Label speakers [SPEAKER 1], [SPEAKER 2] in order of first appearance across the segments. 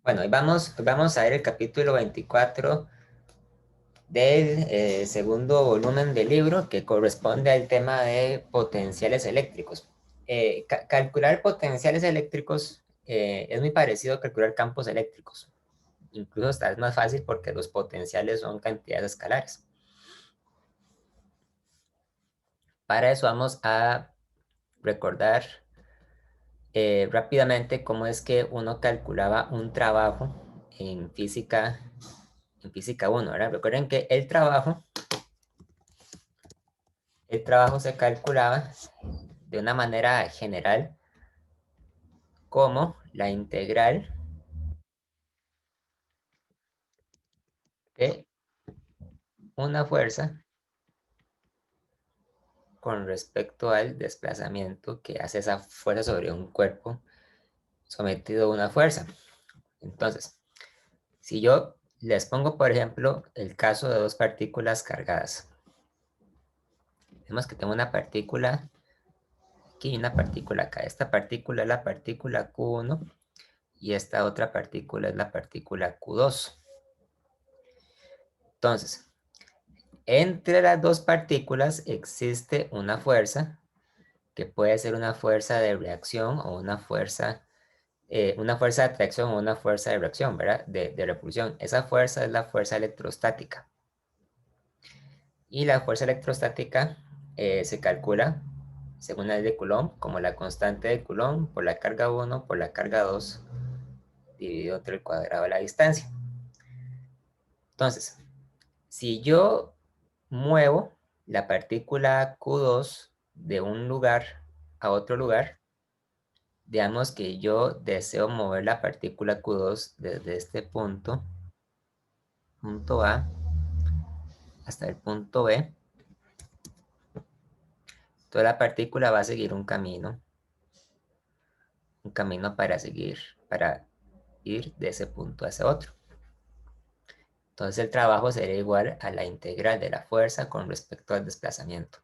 [SPEAKER 1] Bueno, hoy vamos a ver el capítulo 24 del segundo volumen del libro que corresponde al tema de potenciales eléctricos. Calcular potenciales eléctricos es muy parecido a calcular campos eléctricos. Incluso hasta es más fácil porque los potenciales son cantidades escalares. Para eso vamos a recordar rápidamente cómo es que uno calculaba un trabajo en física 1, ¿verdad? Recuerden que el trabajo se calculaba de una manera general como la integral de una fuerza con respecto al desplazamiento que hace esa fuerza sobre un cuerpo sometido a una fuerza. Entonces, si yo les pongo, por ejemplo, el caso de dos partículas cargadas. Vemos que tengo una partícula aquí y una partícula acá. Esta partícula es la partícula Q1 y esta otra partícula es la partícula Q2. Entonces, entre las dos partículas existe una fuerza que puede ser una fuerza de reacción o una fuerza de atracción o una fuerza de reacción, ¿verdad? De repulsión. Esa fuerza es la fuerza electrostática. Y la fuerza electrostática se calcula, según la ley de Coulomb, como la constante de Coulomb por la carga 1 por la carga 2 dividido entre el cuadrado de la distancia. Entonces, si yo muevo la partícula Q2 de un lugar a otro lugar, digamos que yo deseo mover la partícula Q2 desde este punto A, hasta el punto B. Toda la partícula va a seguir un camino para ir de ese punto a ese otro. Entonces el trabajo sería igual a la integral de la fuerza con respecto al desplazamiento.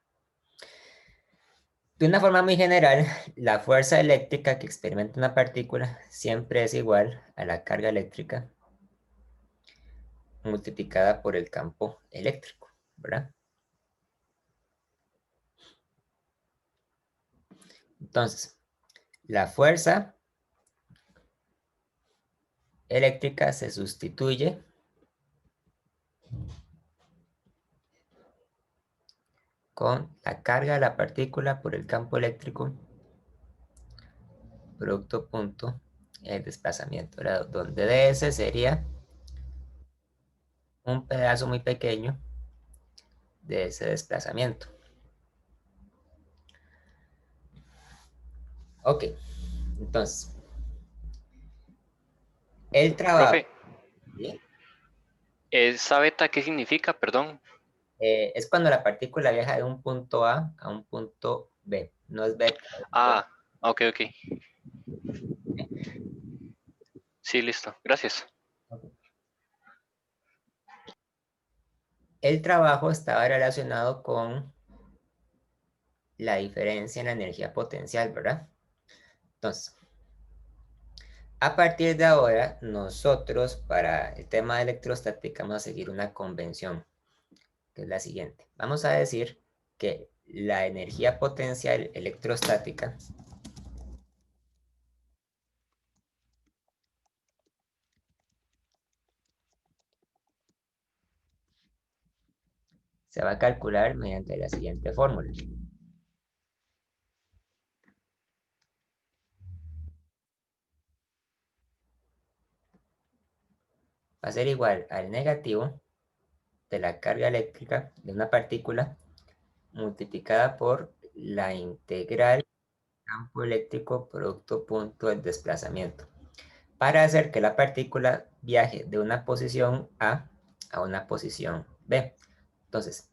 [SPEAKER 1] De una forma muy general, la fuerza eléctrica que experimenta una partícula siempre es igual a la carga eléctrica multiplicada por el campo eléctrico, ¿verdad? Entonces, la fuerza eléctrica se sustituye con la carga de la partícula por el campo eléctrico, producto punto, el desplazamiento, ¿verdad? Donde ds sería un pedazo muy pequeño de ese desplazamiento. Ok, entonces, el trabajo,
[SPEAKER 2] Profe,
[SPEAKER 1] ¿sí?
[SPEAKER 2] ¿esa beta qué significa? Perdón.
[SPEAKER 1] Es cuando la partícula viaja de un punto A un punto B. No es beta.
[SPEAKER 2] Ah, ok, ok. Sí, listo. Gracias.
[SPEAKER 1] Ok. El trabajo estaba relacionado con la diferencia en la energía potencial, ¿verdad? Entonces, a partir de ahora, nosotros para el tema de electrostática vamos a seguir una convención, que es la siguiente. Vamos a decir que la energía potencial electrostática se va a calcular mediante la siguiente fórmula. Va a ser igual al negativo de la carga eléctrica de una partícula multiplicada por la integral campo eléctrico producto punto del desplazamiento, para hacer que la partícula viaje de una posición a una posición B. Entonces,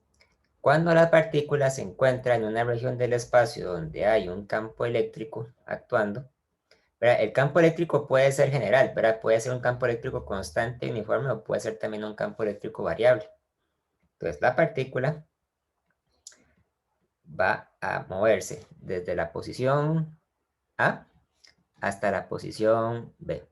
[SPEAKER 1] cuando la partícula se encuentra en una región del espacio donde hay un campo eléctrico actuando, ¿verdad? El campo eléctrico puede ser general, ¿verdad? Puede ser un campo eléctrico constante, uniforme, o puede ser también un campo eléctrico variable. Entonces, la partícula va a moverse desde la posición A hasta la posición B.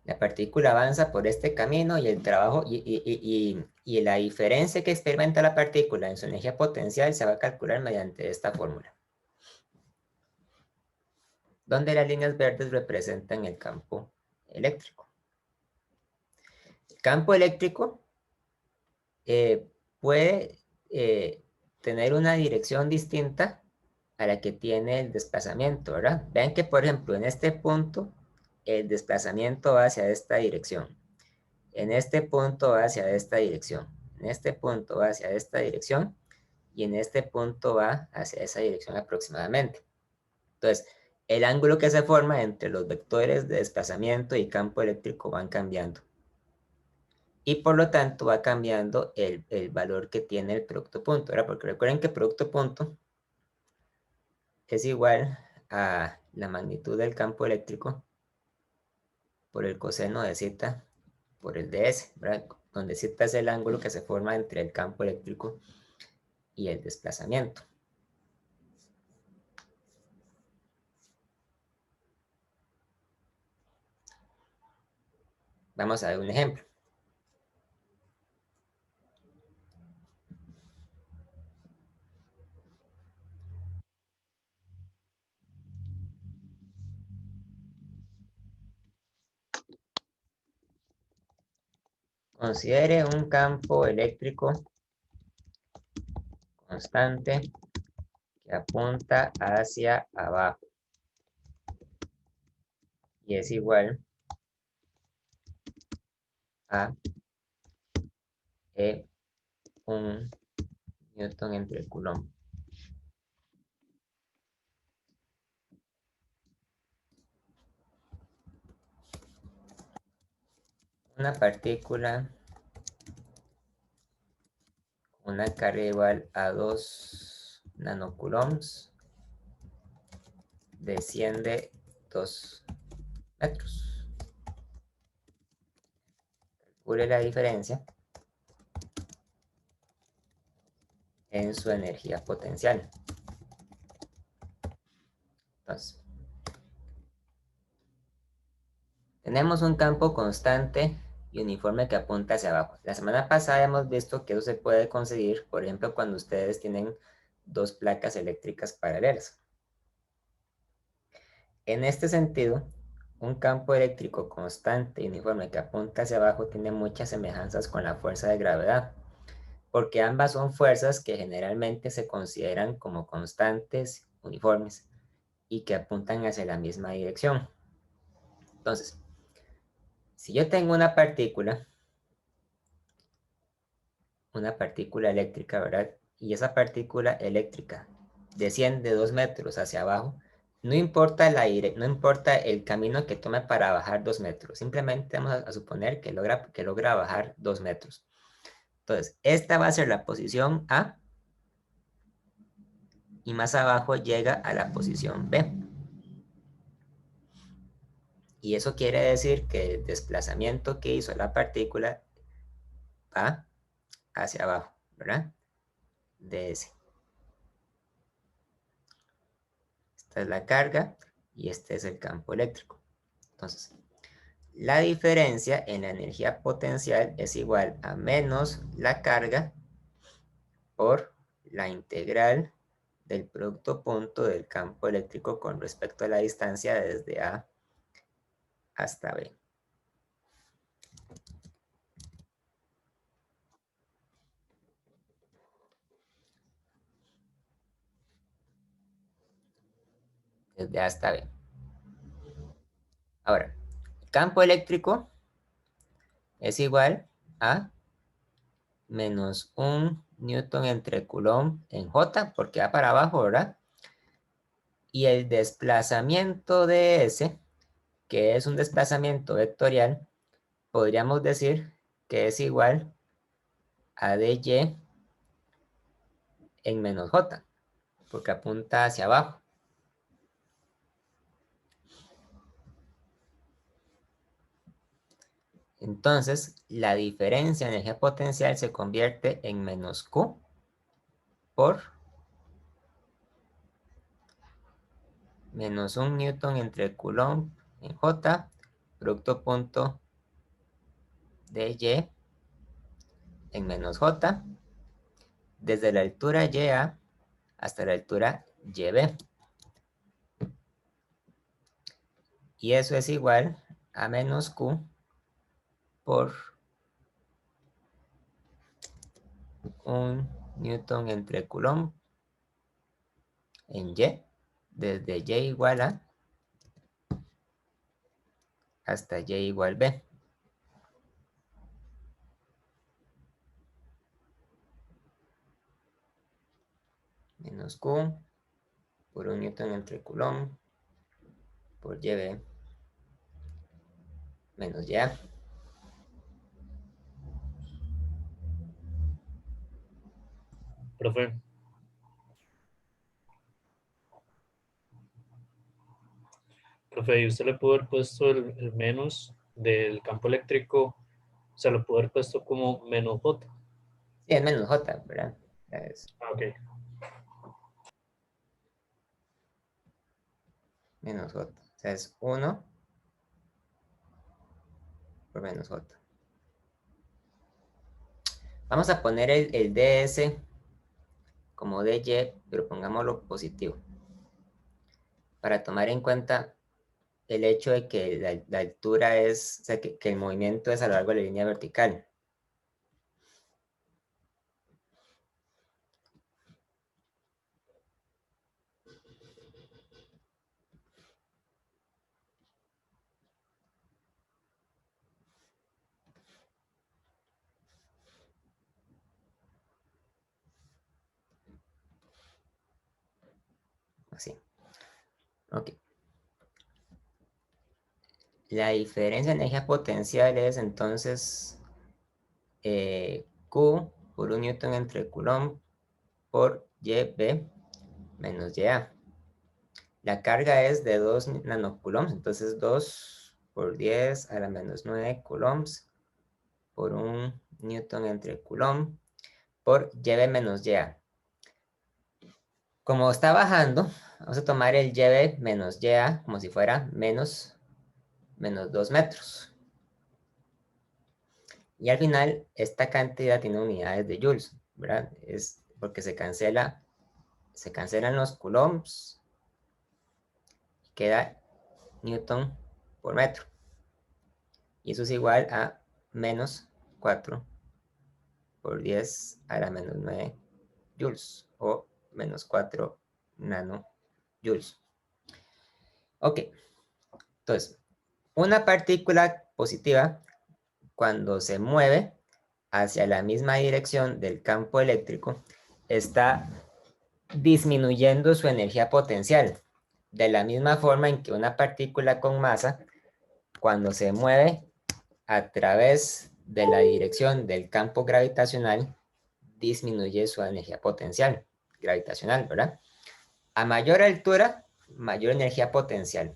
[SPEAKER 1] La partícula avanza por este camino y el trabajo y la diferencia que experimenta la partícula en su energía potencial se va a calcular mediante esta fórmula, donde las líneas verdes representan el campo eléctrico. El campo eléctrico puede tener una dirección distinta a la que tiene el desplazamiento, ¿verdad? Vean que, por ejemplo, en este punto, el desplazamiento va hacia esta dirección. En este punto va hacia esta dirección. En este punto va hacia esta dirección. Y en este punto va hacia esa dirección aproximadamente. Entonces, el ángulo que se forma entre los vectores de desplazamiento y campo eléctrico van cambiando. Y por lo tanto va cambiando el valor que tiene el producto punto, ¿verdad? Porque recuerden que producto punto es igual a la magnitud del campo eléctrico por el coseno de z por el de S, ¿verdad? Donde z es el ángulo que se forma entre el campo eléctrico y el desplazamiento. Vamos a ver un ejemplo. Considere un campo eléctrico constante que apunta hacia abajo y es igual a un newton entre coulomb. Una partícula, una carga igual a 2 nanocoulombs, desciende 2 metros. Calcule la diferencia en su energía potencial. Entonces, tenemos un campo constante y uniforme que apunta hacia abajo. La semana pasada hemos visto que eso se puede conseguir, por ejemplo, cuando ustedes tienen dos placas eléctricas paralelas. En este sentido, un campo eléctrico constante y uniforme que apunta hacia abajo tiene muchas semejanzas con la fuerza de gravedad, porque ambas son fuerzas que generalmente se consideran como constantes, uniformes, y que apuntan hacia la misma dirección. Entonces, si yo tengo una partícula eléctrica, ¿verdad? Y esa partícula eléctrica desciende 2 metros hacia abajo, no importa no importa el camino que tome para bajar 2 metros, simplemente vamos a suponer que logra bajar 2 metros. Entonces, esta va a ser la posición A y más abajo llega a la posición B. Y eso quiere decir que el desplazamiento que hizo la partícula va hacia abajo, ¿verdad? DS. Esta es la carga y este es el campo eléctrico. Entonces, la diferencia en la energía potencial es igual a menos la carga por la integral del producto punto del campo eléctrico con respecto a la distancia desde A hasta B. Desde A hasta B. Ahora, el campo eléctrico es igual a menos un newton entre coulomb en J, porque va para abajo, ¿verdad? Y el desplazamiento de S, que es un desplazamiento vectorial, podríamos decir que es igual a dy en menos j, porque apunta hacia abajo. Entonces, la diferencia en energía potencial se convierte en menos q por menos un newton entre coulomb en j producto punto de Y en menos J, desde la altura YA hasta la altura YB. Y eso es igual a menos Q por 1 newton entre coulomb en Y, desde Y igual a hasta Y igual B. Menos Q por 1 newton entre coulomb por YB menos Y.
[SPEAKER 3] Profe, profe, ¿y usted le pudo haber puesto el menos del campo eléctrico? O sea, lo pudo haber puesto como menos J.
[SPEAKER 1] Sí, es menos J, ¿verdad? Es
[SPEAKER 3] Ah, ok.
[SPEAKER 1] menos J. O sea, es 1 por menos J. Vamos a poner el ds como dy, pero pongámoslo positivo. Para tomar en cuenta el hecho de que la altura es, o sea, que el movimiento es a lo largo de la línea vertical. Así. Ok. La diferencia de energía potencial es entonces Q por 1 newton entre coulomb por YB menos YA. La carga es de 2 nanocoulombs, entonces 2 por 10 a la menos 9 coulombs por 1 newton entre coulomb por YB menos YA. Como está bajando, vamos a tomar el YB menos YA como si fuera menos 2 metros. Y al final, esta cantidad tiene unidades de joules, ¿verdad? Es porque se cancelan los coulombs y queda newton por metro. Y eso es igual a menos 4 por 10 a la menos 9 joules o menos 4 nanojoules. Ok, entonces, una partícula positiva cuando se mueve hacia la misma dirección del campo eléctrico está disminuyendo su energía potencial, de la misma forma en que una partícula con masa, cuando se mueve a través de la dirección del campo gravitacional, disminuye su energía potencial gravitacional, ¿verdad? A mayor altura, mayor energía potencial.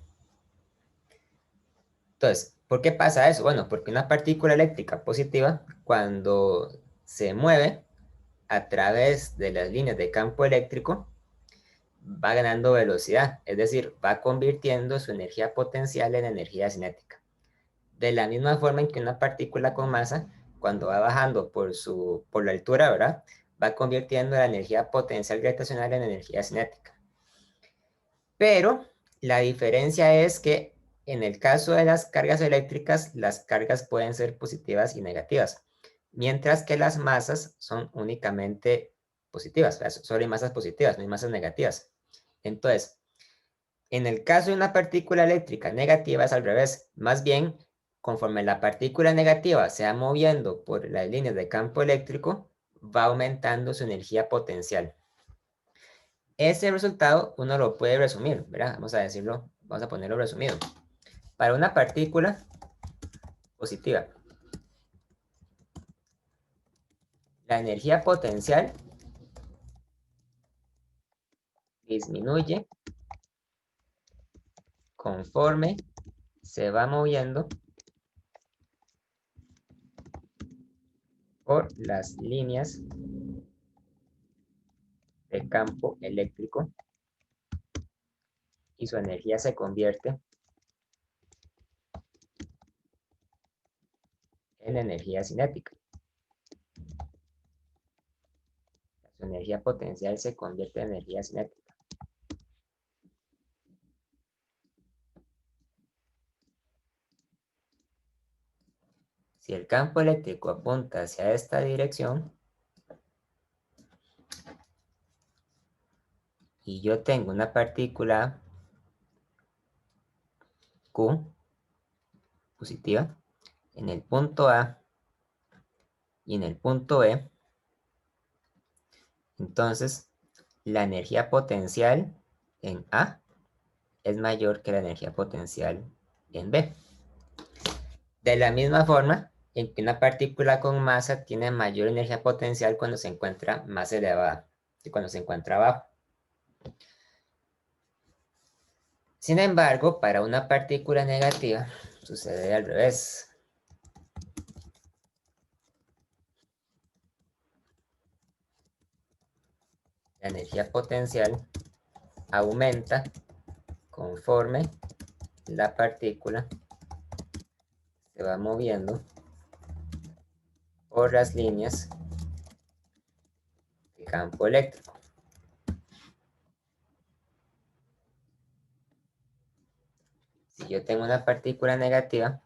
[SPEAKER 1] Entonces, ¿por qué pasa eso? Bueno, porque una partícula eléctrica positiva, cuando se mueve a través de las líneas de campo eléctrico, va ganando velocidad, es decir, va convirtiendo su energía potencial en energía cinética. De la misma forma en que una partícula con masa, cuando va bajando por la altura, ¿verdad? Va convirtiendo la energía potencial gravitacional en energía cinética. Pero la diferencia es que en el caso de las cargas eléctricas, las cargas pueden ser positivas y negativas, mientras que las masas son únicamente positivas, solo hay masas positivas, no hay masas negativas. Entonces, en el caso de una partícula eléctrica negativa es al revés. Más bien, conforme la partícula negativa se va moviendo por las líneas de campo eléctrico, va aumentando su energía potencial. Ese resultado uno lo puede resumir, ¿verdad? Vamos a decirlo, vamos a ponerlo resumido. Para una partícula positiva, la energía potencial disminuye conforme se va moviendo por las líneas de campo eléctrico y su energía se convierte en energía cinética. Su energía potencial se convierte en energía cinética. Si el campo eléctrico apunta hacia esta dirección y yo tengo una partícula Q positiva en el punto A y en el punto E, entonces la energía potencial en A es mayor que la energía potencial en B. De la misma forma en que una partícula con masa tiene mayor energía potencial cuando se encuentra más elevada que cuando se encuentra abajo. Sin embargo, para una partícula negativa sucede al revés. La energía potencial aumenta conforme la partícula se va moviendo por las líneas de campo eléctrico. Si yo tengo una partícula negativa,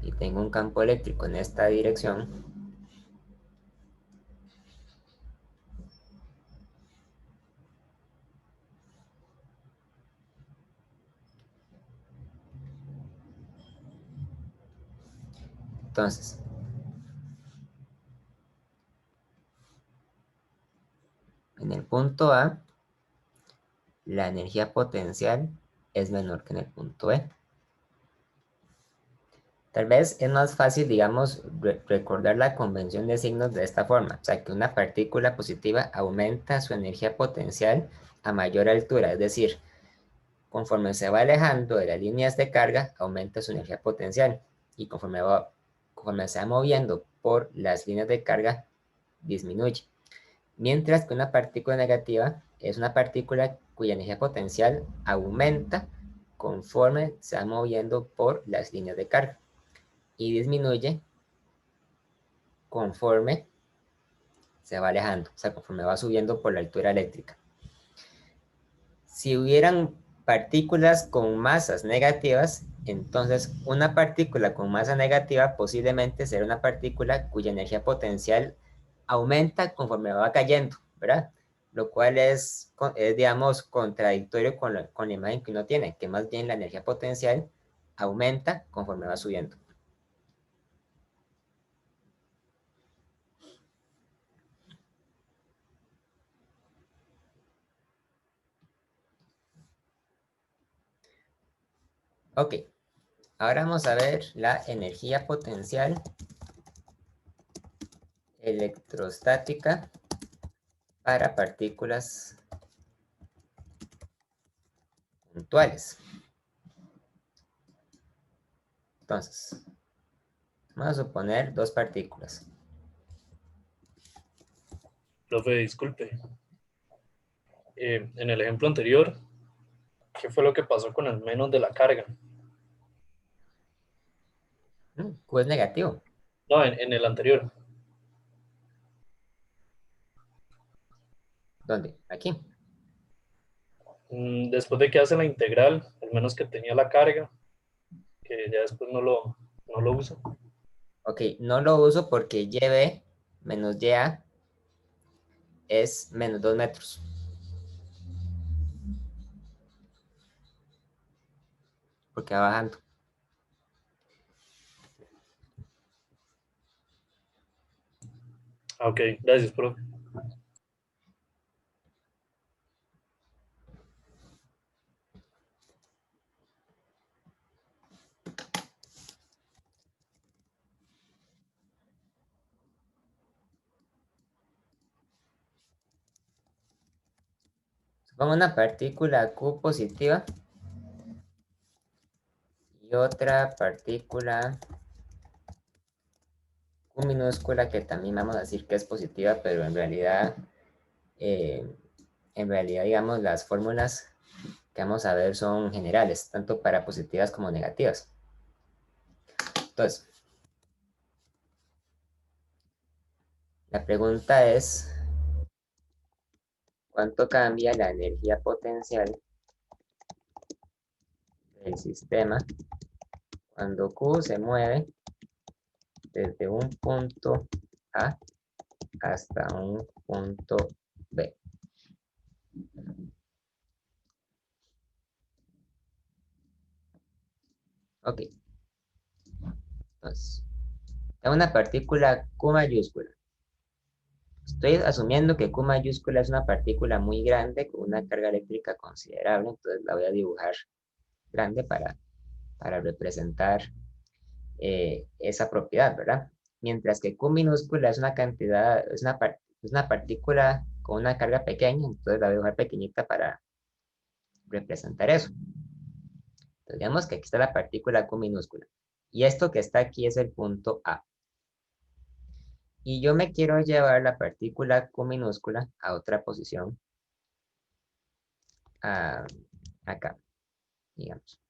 [SPEAKER 1] y tengo un campo eléctrico en esta dirección, entonces en el punto A, la energía potencial es menor que en el punto E. Tal vez es más fácil, digamos, recordar la convención de signos de esta forma. O sea, que una partícula positiva aumenta su energía potencial a mayor altura. Es decir, conforme se va alejando de las líneas de carga, aumenta su energía potencial. Y conforme se va moviendo por las líneas de carga, disminuye. Mientras que una partícula negativa es una partícula cuya energía potencial aumenta conforme se va moviendo por las líneas de carga y disminuye conforme se va alejando, o sea, conforme va subiendo por la altura eléctrica. Si hubieran partículas con masas negativas, entonces una partícula con masa negativa posiblemente será una partícula cuya energía potencial aumenta conforme va cayendo, ¿verdad? Lo cual es digamos, contradictorio con la imagen que uno tiene, que más bien la energía potencial aumenta conforme va subiendo. Ok, ahora vamos a ver la energía potencial electrostática para partículas puntuales. Entonces, vamos a suponer dos partículas.
[SPEAKER 3] Profe, disculpe. En el ejemplo anterior, ¿qué fue lo que pasó con el menos de la carga?
[SPEAKER 1] Q es negativo.
[SPEAKER 3] No, en el anterior.
[SPEAKER 1] ¿Dónde? Aquí.
[SPEAKER 3] Después de que hace la integral, al menos que tenía la carga, que ya después no lo uso.
[SPEAKER 1] Ok, no lo uso porque YB menos YA es menos 2 metros. Porque va bajando.
[SPEAKER 3] Ok, gracias, profe.
[SPEAKER 1] Supongo una partícula Q positiva y otra partícula Q minúscula que también vamos a decir que es positiva, pero en realidad en realidad, digamos, las fórmulas que vamos a ver son generales, tanto para positivas como negativas. Entonces, la pregunta es, ¿cuánto cambia la energía potencial del sistema cuando Q se mueve desde un punto A hasta un punto B? Ok, entonces, es una partícula Q mayúscula. Estoy asumiendo que Q mayúscula es una partícula muy grande con una carga eléctrica considerable, entonces la voy a dibujar grande para representar esa propiedad, ¿verdad? Mientras que Q minúscula es una cantidad, es una partícula con una carga pequeña, entonces la voy a dibujar pequeñita para representar eso. Entonces, digamos que aquí está la partícula Q minúscula. Y esto que está aquí es el punto A. Y yo me quiero llevar la partícula Q minúscula a otra posición, acá, digamos.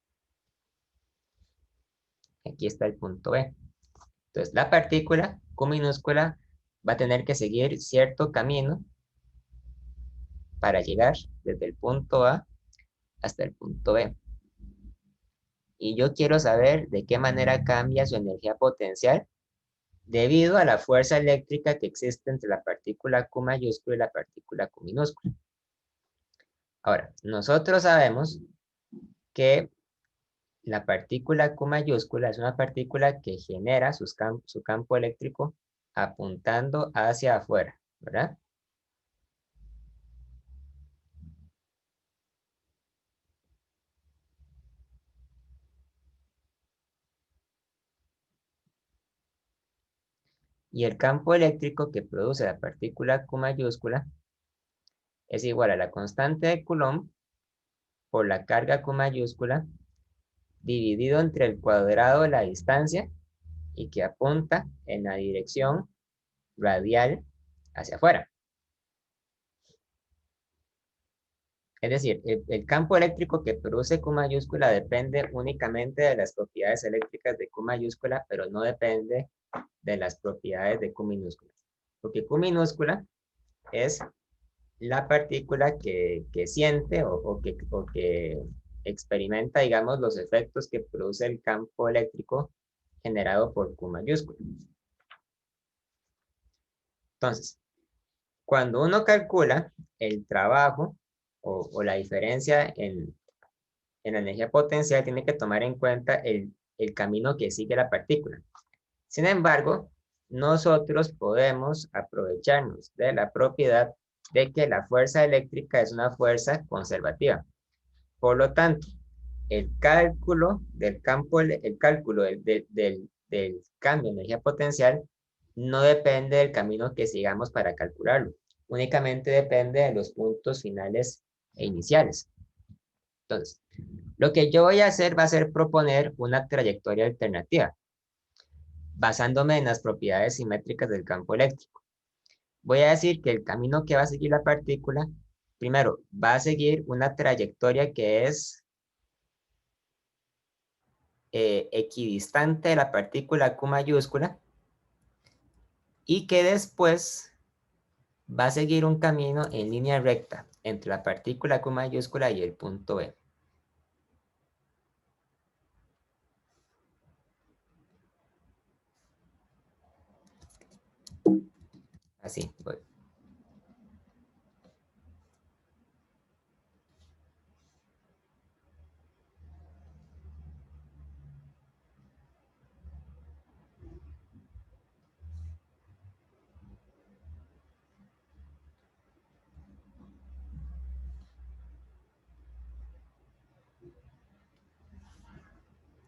[SPEAKER 1] Aquí está el punto B. Entonces, la partícula Q minúscula va a tener que seguir cierto camino para llegar desde el punto A hasta el punto B. Y yo quiero saber de qué manera cambia su energía potencial debido a la fuerza eléctrica que existe entre la partícula Q mayúscula y la partícula Q minúscula. Ahora, nosotros sabemos que la partícula Q mayúscula es una partícula que genera su campo eléctrico apuntando hacia afuera, ¿verdad? Y el campo eléctrico que produce la partícula Q mayúscula es igual a la constante de Coulomb por la carga Q mayúscula dividido entre el cuadrado de la distancia y que apunta en la dirección radial hacia afuera. Es decir, el campo eléctrico que produce Q mayúscula depende únicamente de las propiedades eléctricas de Q mayúscula, pero no depende de las propiedades de Q minúscula. Porque Q minúscula es la partícula que siente o que experimenta, digamos, los efectos que produce el campo eléctrico generado por Q mayúscula. Entonces, cuando uno calcula el trabajo o la diferencia en la energía potencial, tiene que tomar en cuenta el camino que sigue la partícula. Sin embargo, nosotros podemos aprovecharnos de la propiedad de que la fuerza eléctrica es una fuerza conservativa. Por lo tanto, el cálculo del campo, el cálculo del cambio de energía potencial no depende del camino que sigamos para calcularlo. Únicamente depende de los puntos finales e iniciales. Entonces, lo que yo voy a hacer va a ser proponer una trayectoria alternativa, basándome en las propiedades simétricas del campo eléctrico. Voy a decir que el camino que va a seguir la partícula, primero, va a seguir una trayectoria que es equidistante de la partícula Q mayúscula y que después va a seguir un camino en línea recta entre la partícula Q mayúscula y el punto B. Así, voy.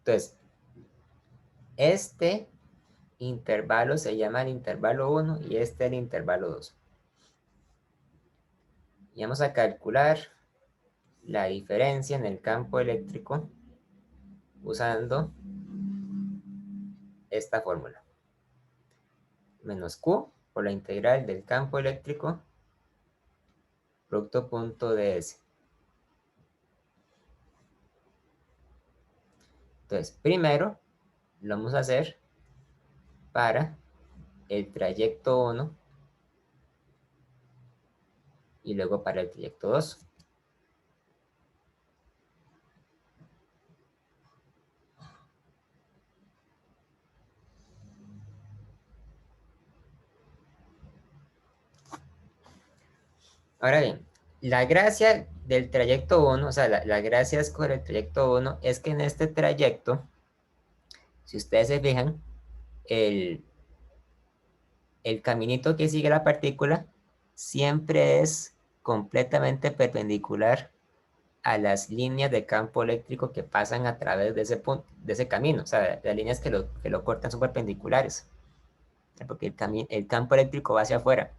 [SPEAKER 1] Entonces, este intervalo se llama el intervalo 1 y este el intervalo 2. Y vamos a calcular la diferencia en el campo eléctrico usando esta fórmula. Menos Q por la integral del campo eléctrico producto punto ds. Entonces, primero lo vamos a hacer para el trayecto 1 y luego para el trayecto 2. Ahora bien, la gracia del trayecto 1, o sea, la gracia de escoger el trayecto 1 es que en este trayecto, si ustedes se fijan, el, el caminito que sigue la partícula siempre es completamente perpendicular a las líneas de campo eléctrico que pasan a través de ese punto, de ese camino. O sea, las líneas que lo cortan son perpendiculares. Porque el campo eléctrico va hacia afuera.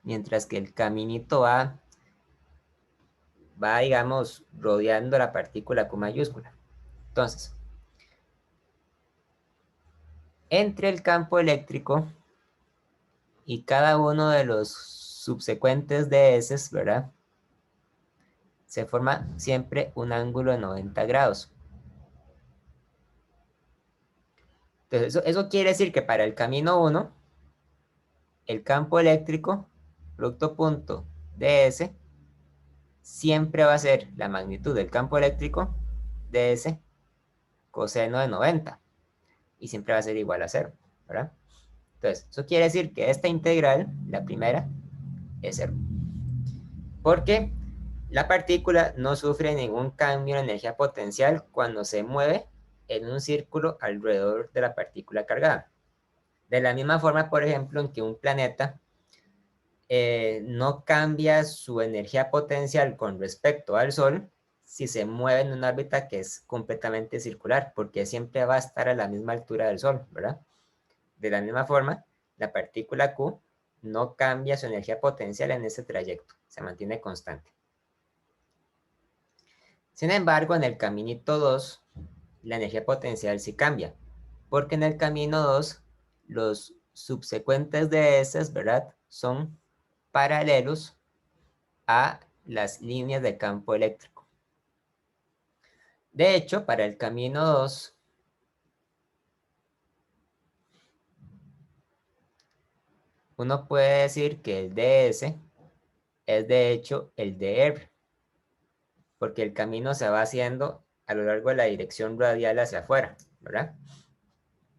[SPEAKER 1] Mientras que el caminito va, digamos, rodeando la partícula Q mayúscula. Entonces, entre el campo eléctrico y cada uno de los subsecuentes de S, ¿verdad? Se forma siempre un ángulo de 90 grados. Entonces, eso quiere decir que para el camino 1, el campo eléctrico, producto punto ds, siempre va a ser la magnitud del campo eléctrico ds coseno de 90 y siempre va a ser igual a 0, ¿verdad? Entonces, eso quiere decir que esta integral, la primera, es 0. Porque la partícula no sufre ningún cambio en energía potencial cuando se mueve en un círculo alrededor de la partícula cargada. De la misma forma, por ejemplo, en que un planeta no cambia su energía potencial con respecto al Sol si se mueve en una órbita que es completamente circular, porque siempre va a estar a la misma altura del Sol, ¿verdad? De la misma forma, la partícula Q no cambia su energía potencial en ese trayecto, se mantiene constante. Sin embargo, en el caminito 2, la energía potencial sí cambia, porque en el camino 2, los subsecuentes de esas, ¿verdad? Son paralelos a las líneas de campo eléctrico. De hecho, para el camino 2, uno puede decir que el ds es de hecho el dr, porque el camino se va haciendo a lo largo de la dirección radial hacia afuera, ¿verdad?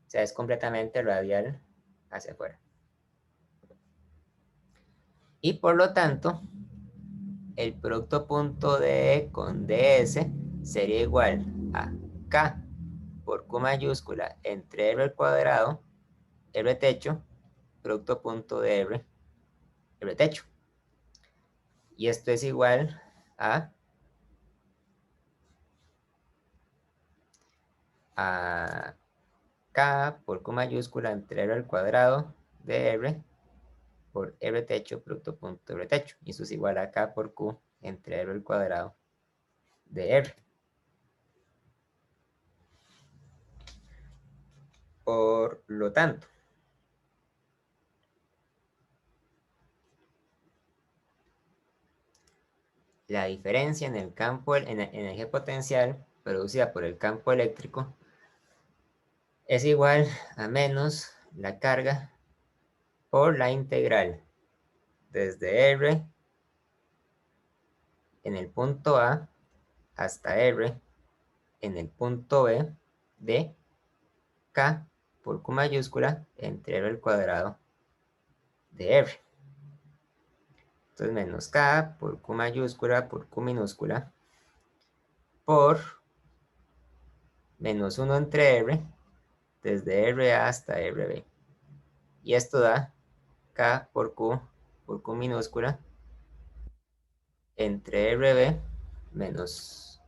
[SPEAKER 1] O sea, es completamente radial hacia afuera. Y por lo tanto, el producto punto de con ds sería igual a k por q mayúscula entre r al cuadrado, r techo, producto punto de r techo. Y esto es igual a k por q mayúscula entre r al cuadrado de r por r techo producto punto r techo. Y eso es igual a k por q entre r al cuadrado de r. Por lo tanto, la diferencia en el campo, en energía potencial producida por el campo eléctrico es igual a menos la carga por la integral desde R en el punto A hasta R en el punto B de K por Q mayúscula entre R al cuadrado de R. Entonces menos K por Q mayúscula por Q minúscula por menos 1 entre R desde RA hasta RB. Y esto da K por Q minúscula entre RB menos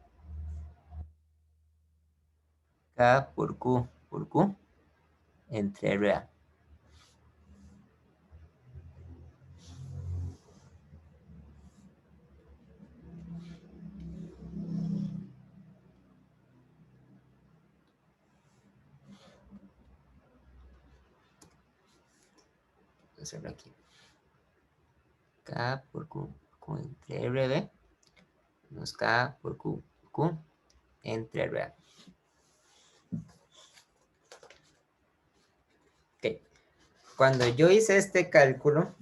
[SPEAKER 1] K por Q entre RA. Voy a hacerlo aquí. K por Q, Q entre RB, menos K por Q, Q entre RA. Ok. Cuando yo hice este cálculo,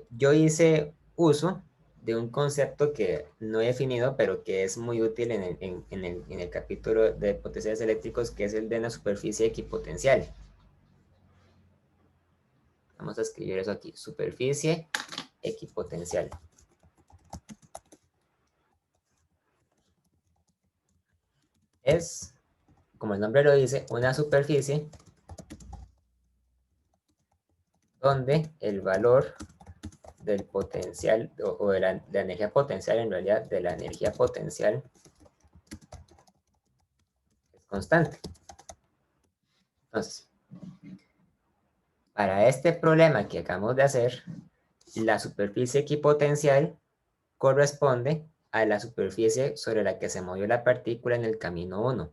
[SPEAKER 1] yo hice uso de un concepto que no he definido, pero que es muy útil en el capítulo de potenciales eléctricos, que es el de la superficie equipotencial. Vamos a escribir eso aquí, superficie equipotencial. Es, como el nombre lo dice, una superficie donde el valor del potencial o de la energía potencial, en realidad de la energía potencial, es constante. Entonces, para este problema que acabamos de hacer, la superficie equipotencial corresponde a la superficie sobre la que se movió la partícula en el camino 1.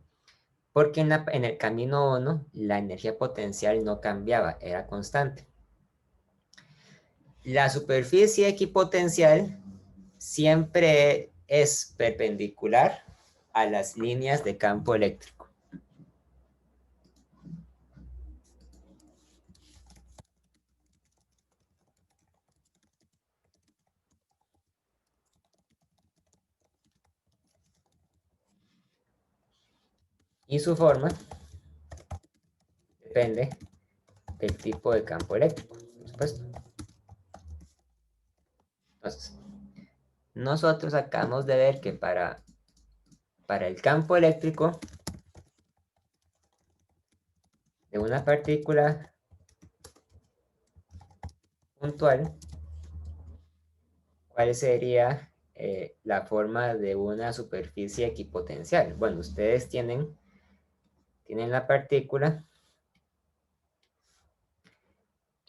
[SPEAKER 1] Porque en el camino 1 la energía potencial no cambiaba, era constante. La superficie equipotencial siempre es perpendicular a las líneas de campo eléctrico. Y su forma depende del tipo de campo eléctrico, por supuesto. Entonces, nosotros acabamos de ver que para el campo eléctrico de una partícula puntual, ¿cuál sería la forma de una superficie equipotencial? Bueno, ustedes tienen la partícula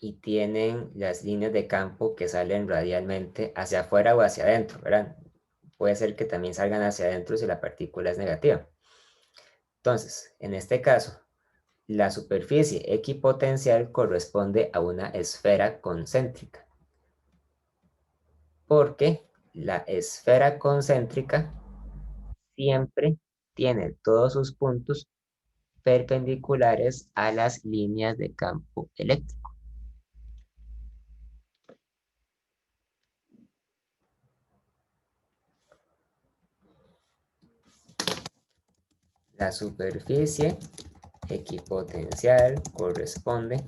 [SPEAKER 1] y tienen las líneas de campo que salen radialmente hacia afuera o hacia adentro, ¿verdad? Puede ser que también salgan hacia adentro si la partícula es negativa. Entonces, en este caso, la superficie equipotencial corresponde a una esfera concéntrica, porque la esfera concéntrica siempre tiene todos sus puntos perpendiculares a las líneas de campo eléctrico. La superficie equipotencial corresponde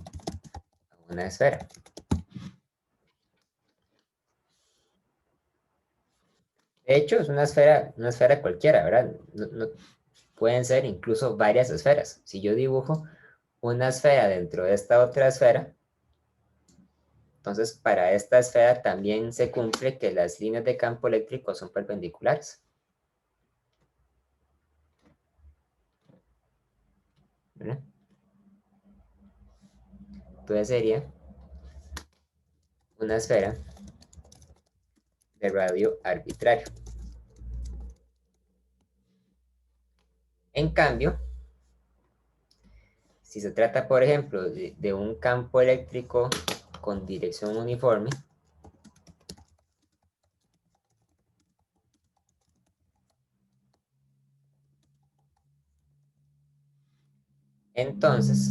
[SPEAKER 1] a una esfera. De hecho, es una esfera cualquiera, ¿verdad? Pueden ser incluso varias esferas. Si yo dibujo una esfera dentro de esta otra esfera, entonces para esta esfera también se cumple que las líneas de campo eléctrico son perpendiculares, ¿verdad? Entonces sería una esfera de radio arbitrario. En cambio, si se trata, por ejemplo, de un campo eléctrico con dirección uniforme, entonces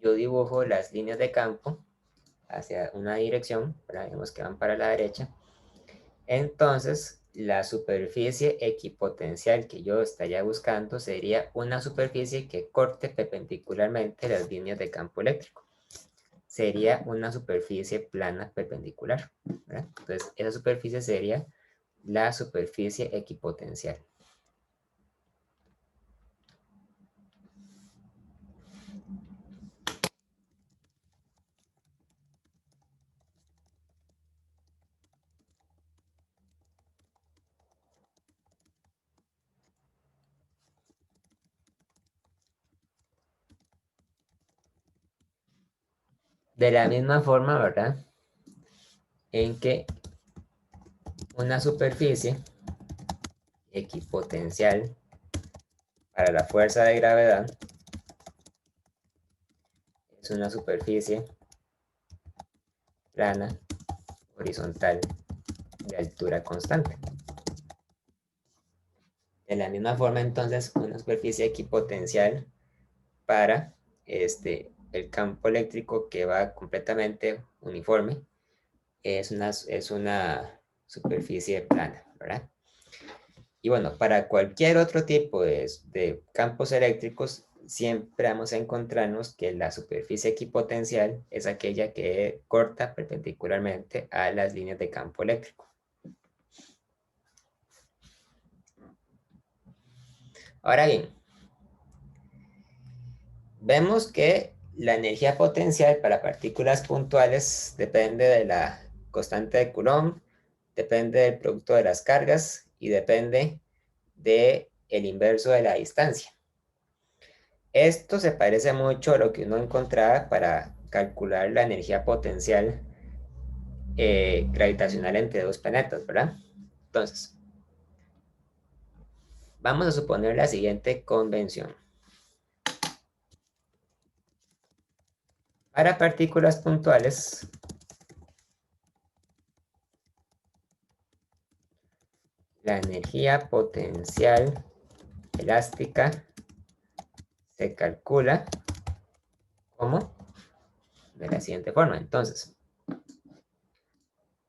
[SPEAKER 1] yo dibujo las líneas de campo hacia una dirección, digamos que van para la derecha. Entonces, la superficie equipotencial que yo estaría buscando sería una superficie que corte perpendicularmente las líneas de campo eléctrico. Sería una superficie plana perpendicular, ¿verdad? Entonces, esa superficie sería la superficie equipotencial. De la misma forma, ¿verdad? En que una superficie equipotencial para la fuerza de gravedad es una superficie plana horizontal de altura constante. De la misma forma, entonces, una superficie equipotencial para el campo eléctrico que va completamente uniforme es una superficie plana, ¿verdad? Y bueno, para cualquier otro tipo de campos eléctricos, siempre vamos a encontrarnos que la superficie equipotencial es aquella que corta perpendicularmente a las líneas de campo eléctrico. Ahora bien, vemos que la energía potencial para partículas puntuales depende de la constante de Coulomb, depende del producto de las cargas y depende del inverso de la distancia. Esto se parece mucho a lo que uno encontraba para calcular la energía potencial gravitacional entre dos planetas, ¿verdad? Entonces, vamos a suponer la siguiente convención. Para partículas puntuales, la energía potencial elástica se calcula como de la siguiente forma. Entonces,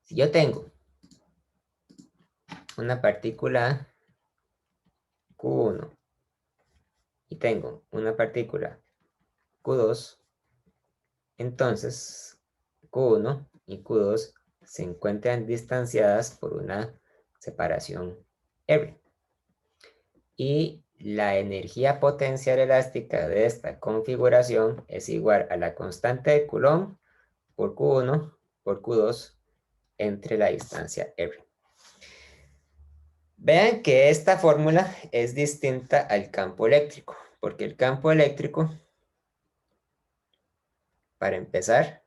[SPEAKER 1] si yo tengo una partícula Q1 y tengo una partícula Q2, entonces Q1 y Q2 se encuentran distanciadas por una separación R. Y la energía potencial elástica de esta configuración es igual a la constante de Coulomb por Q1 por Q2 entre la distancia R. Vean que esta fórmula es distinta al campo eléctrico, porque el campo eléctrico, para empezar,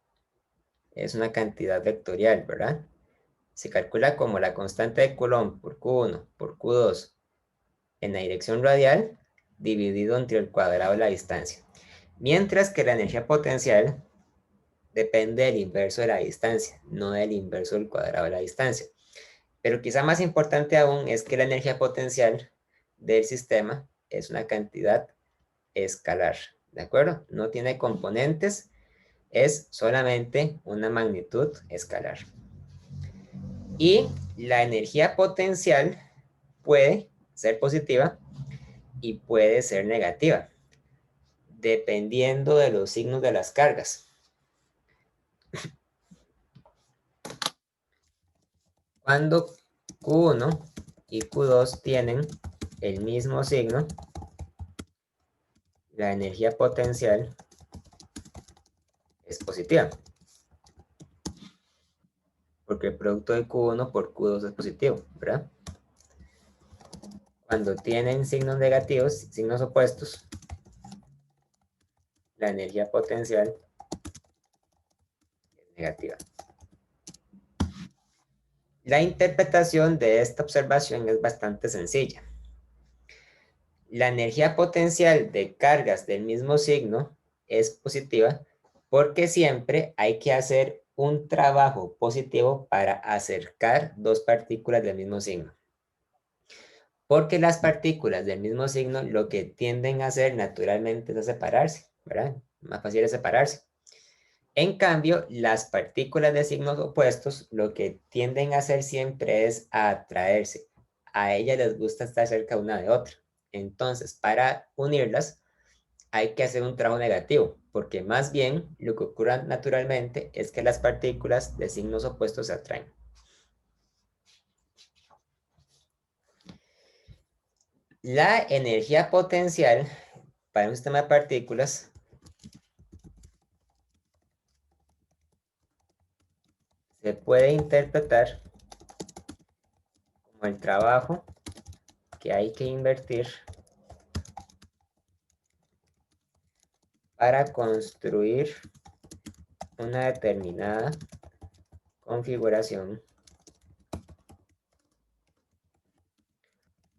[SPEAKER 1] es una cantidad vectorial, ¿verdad? Se calcula como la constante de Coulomb por Q1 por Q2 en la dirección radial dividido entre el cuadrado de la distancia. Mientras que la energía potencial depende del inverso de la distancia, no del inverso del cuadrado de la distancia. Pero quizá más importante aún es que la energía potencial del sistema es una cantidad escalar, ¿de acuerdo? No tiene componentes, es solamente una magnitud escalar. Y la energía potencial puede ser positiva y puede ser negativa, dependiendo de los signos de las cargas. Cuando Q1 y Q2 tienen el mismo signo, la energía potencial es positiva, porque el producto de Q1 por Q2 es positivo, ¿verdad? Cuando tienen signos negativos, signos opuestos, la energía potencial es negativa. La interpretación de esta observación es bastante sencilla. La energía potencial de cargas del mismo signo es positiva porque siempre hay que hacer un trabajo positivo para acercar dos partículas del mismo signo. Porque las partículas del mismo signo lo que tienden a hacer naturalmente es a separarse, ¿verdad? Más fácil es separarse. En cambio, las partículas de signos opuestos lo que tienden a hacer siempre es a atraerse. A ellas les gusta estar cerca una de otra. Entonces, para unirlas, hay que hacer un trabajo negativo, porque más bien lo que ocurre naturalmente es que las partículas de signos opuestos se atraen. La energía potencial para un sistema de partículas se puede interpretar como el trabajo que hay que invertir para construir una determinada configuración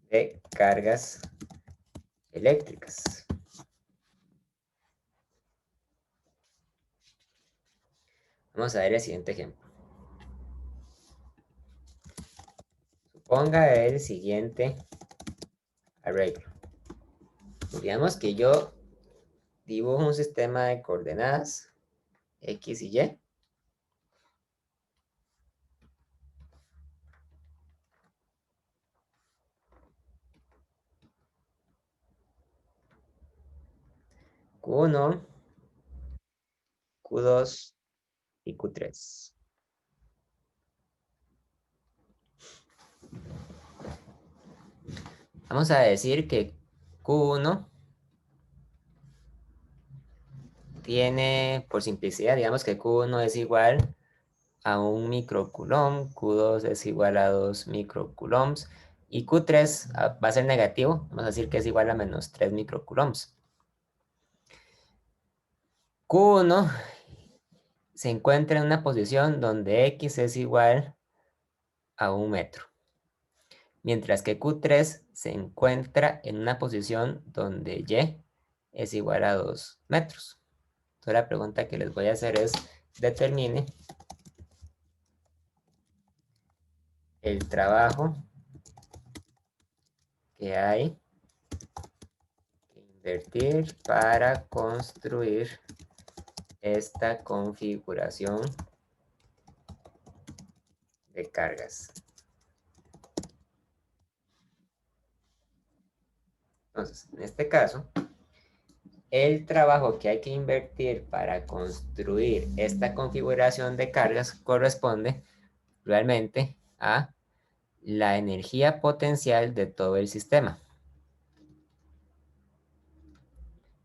[SPEAKER 1] de cargas eléctricas. Vamos a ver el siguiente ejemplo. Suponga el siguiente arreglo. Digamos que yo dibujo un sistema de coordenadas X y Y. Q1, Q2 y Q3. Vamos a decir que Q1 tiene, por simplicidad, digamos que Q1 es igual a 1 microcoulomb, Q2 es igual a 2 microcoulombs y Q3 va a ser negativo, vamos a decir que es igual a menos 3 microcoulombs. Q1 se encuentra en una posición donde X es igual a 1 metro, mientras que Q3 se encuentra en una posición donde Y es igual a 2 metros. Entonces la pregunta que les voy a hacer es, determine el trabajo que hay que invertir para construir esta configuración de cargas. Entonces, en este caso, el trabajo que hay que invertir para construir esta configuración de cargas corresponde realmente a la energía potencial de todo el sistema.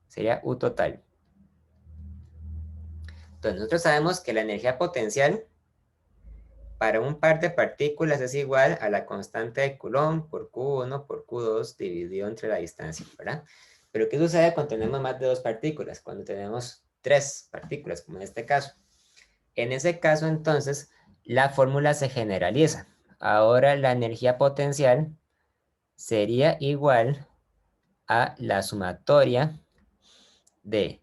[SPEAKER 1] Sería U total. Entonces, nosotros sabemos que la energía potencial para un par de partículas es igual a la constante de Coulomb por Q1 por Q2 dividido entre la distancia, ¿verdad? Pero ¿qué sucede cuando tenemos más de dos partículas? Cuando tenemos tres partículas, como en este caso. En ese caso, entonces, la fórmula se generaliza. Ahora la energía potencial sería igual a la sumatoria de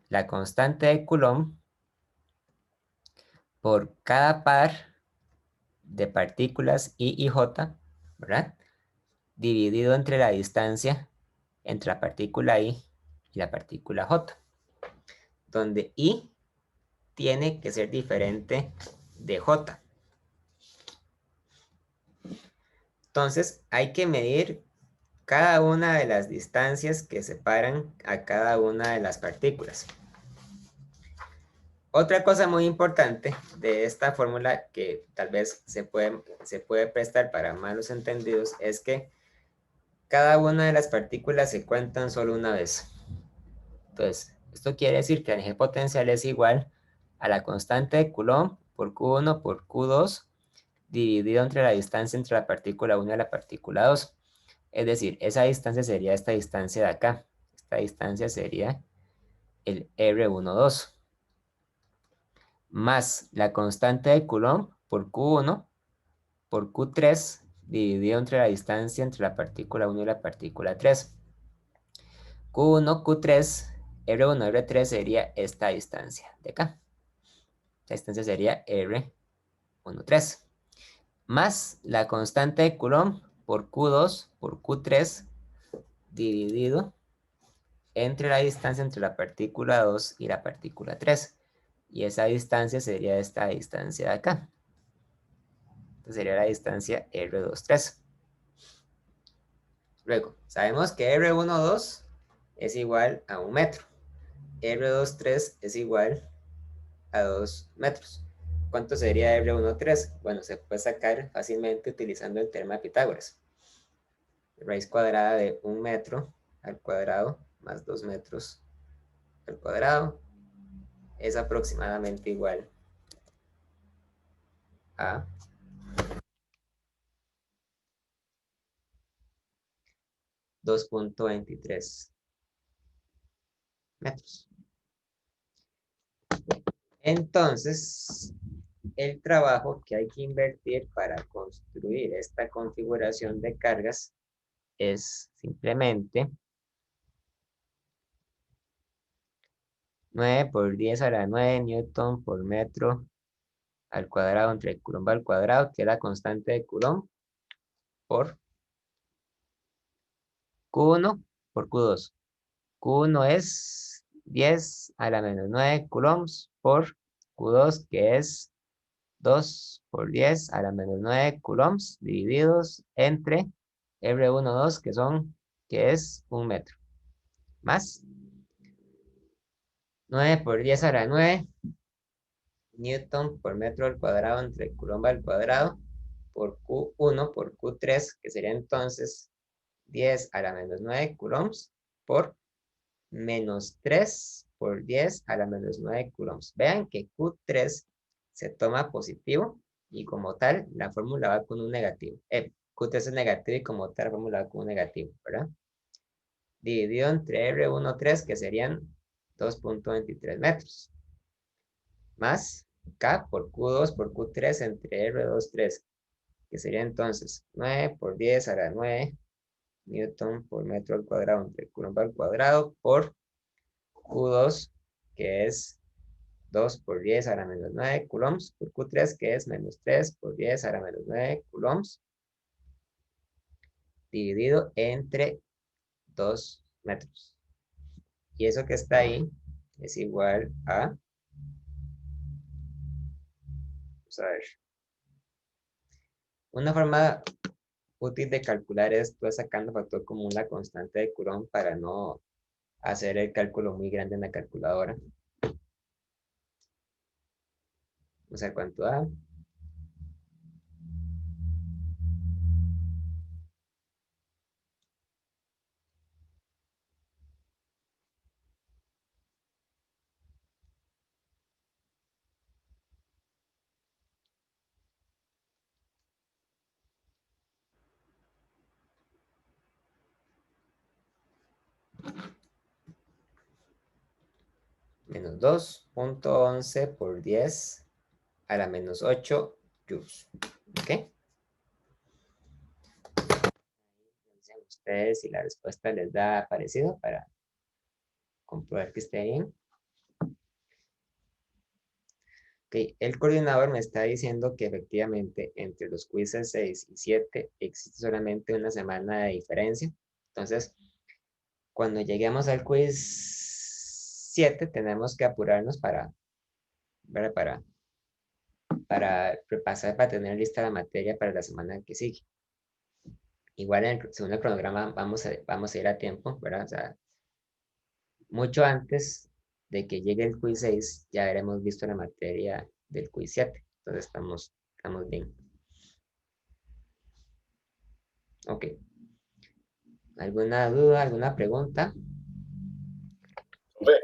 [SPEAKER 1] la constante de Coulomb por cada par de partículas I y J, ¿verdad? Dividido entre la distancia entre la partícula I y la partícula J, donde I tiene que ser diferente de J. Entonces hay que medir cada una de las distancias que separan a cada una de las partículas. Otra cosa muy importante de esta fórmula que tal vez se puede prestar para malos entendidos es que cada una de las partículas se cuentan solo una vez. Entonces, esto quiere decir que la energía potencial es igual a la constante de Coulomb por Q1 por Q2 dividido entre la distancia entre la partícula 1 y la partícula 2. Es decir, esa distancia sería esta distancia de acá. Esta distancia sería el R12 más la constante de Coulomb por Q1 por Q3 dividido entre la distancia entre la partícula 1 y la partícula 3. Q1, Q3, R1, R3 sería esta distancia de acá. La distancia sería R13 más la constante de Coulomb por Q2 por Q3 dividido entre la distancia entre la partícula 2 y la partícula 3. Y esa distancia sería esta distancia de acá. Entonces sería la distancia R23. Luego, sabemos que R12 es igual a 1 metro. R23 es igual a 2 metros. ¿Cuánto sería R13? Bueno, se puede sacar fácilmente utilizando el teorema de Pitágoras. Raíz cuadrada de 1 metro al cuadrado más 2 metros al cuadrado es aproximadamente igual a 2.23 metros. Entonces, el trabajo que hay que invertir para construir esta configuración de cargas es simplemente 9 por 10 a la 9 newton por metro al cuadrado entre Coulomb al cuadrado, que es la constante de Coulomb, por Q1 por Q2. Q1 es 10 a la menos 9 coulombs por Q2, que es 2 por 10 a la menos 9 coulombs, divididos entre R1, 2, que es 1 metro. Más 9 por 10 a la 9 newton por metro al cuadrado entre Coulomb al cuadrado por Q1 por Q3, que sería entonces 10 a la menos 9 coulombs por menos 3 por 10 a la menos 9 coulombs. Vean que Q3 se toma positivo y como tal la fórmula va con un negativo. Q3 es negativo y como tal la fórmula va con un negativo, ¿verdad? Dividido entre R13, que serían 2.23 metros. Más K por Q2 por Q3 entre R23, que sería entonces 9 por 10 a la 9 newton por metro al cuadrado entre Coulomb al cuadrado por Q2, que es 2 por 10 a la menos 9 coulombs, por Q3, que es menos 3 por 10 a la menos 9 coulombs, dividido entre 2 metros. Y eso que está ahí es igual a, vamos a ver, una forma útil de calcular esto es sacando factor común la constante de Coulomb para no hacer el cálculo muy grande en la calculadora. Vamos a ver cuánto da. Menos 2.11 por 10 a la menos 8 joules. ¿Ok? Dicen ustedes si la respuesta les da parecido para comprobar que esté bien. Ok, el coordinador me está diciendo que efectivamente entre los quizzes 6 y 7 existe solamente una semana de diferencia. Entonces, cuando lleguemos al quiz 7, tenemos que apurarnos ¿verdad? Para repasar, para tener lista la materia para la semana que sigue. Igual, según el cronograma, vamos a ir a tiempo, ¿verdad? O sea, mucho antes de que llegue el quiz 6, ya habremos visto la materia del quiz 7. Entonces, estamos bien. Ok. ¿Alguna duda, alguna pregunta?
[SPEAKER 4] Ve,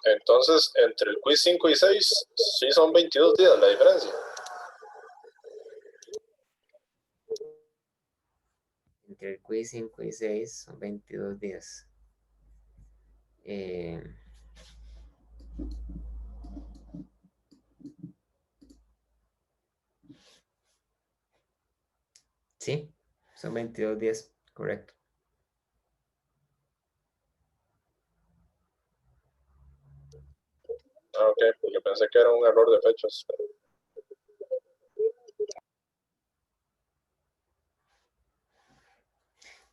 [SPEAKER 4] entonces entre el quiz 5 y 6, sí son 22 días la diferencia.
[SPEAKER 1] Entre el quiz 5 y 6 son 22 días. Sí, son 22 días, correcto.
[SPEAKER 4] Ah, ok, porque pensé que era un error de fechas.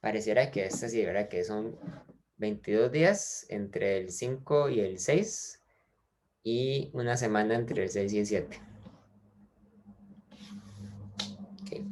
[SPEAKER 1] Pareciera que esta sí, ¿verdad? Que son 22 días entre el 5 y el 6 y una semana entre el 6 y el 7. Okay.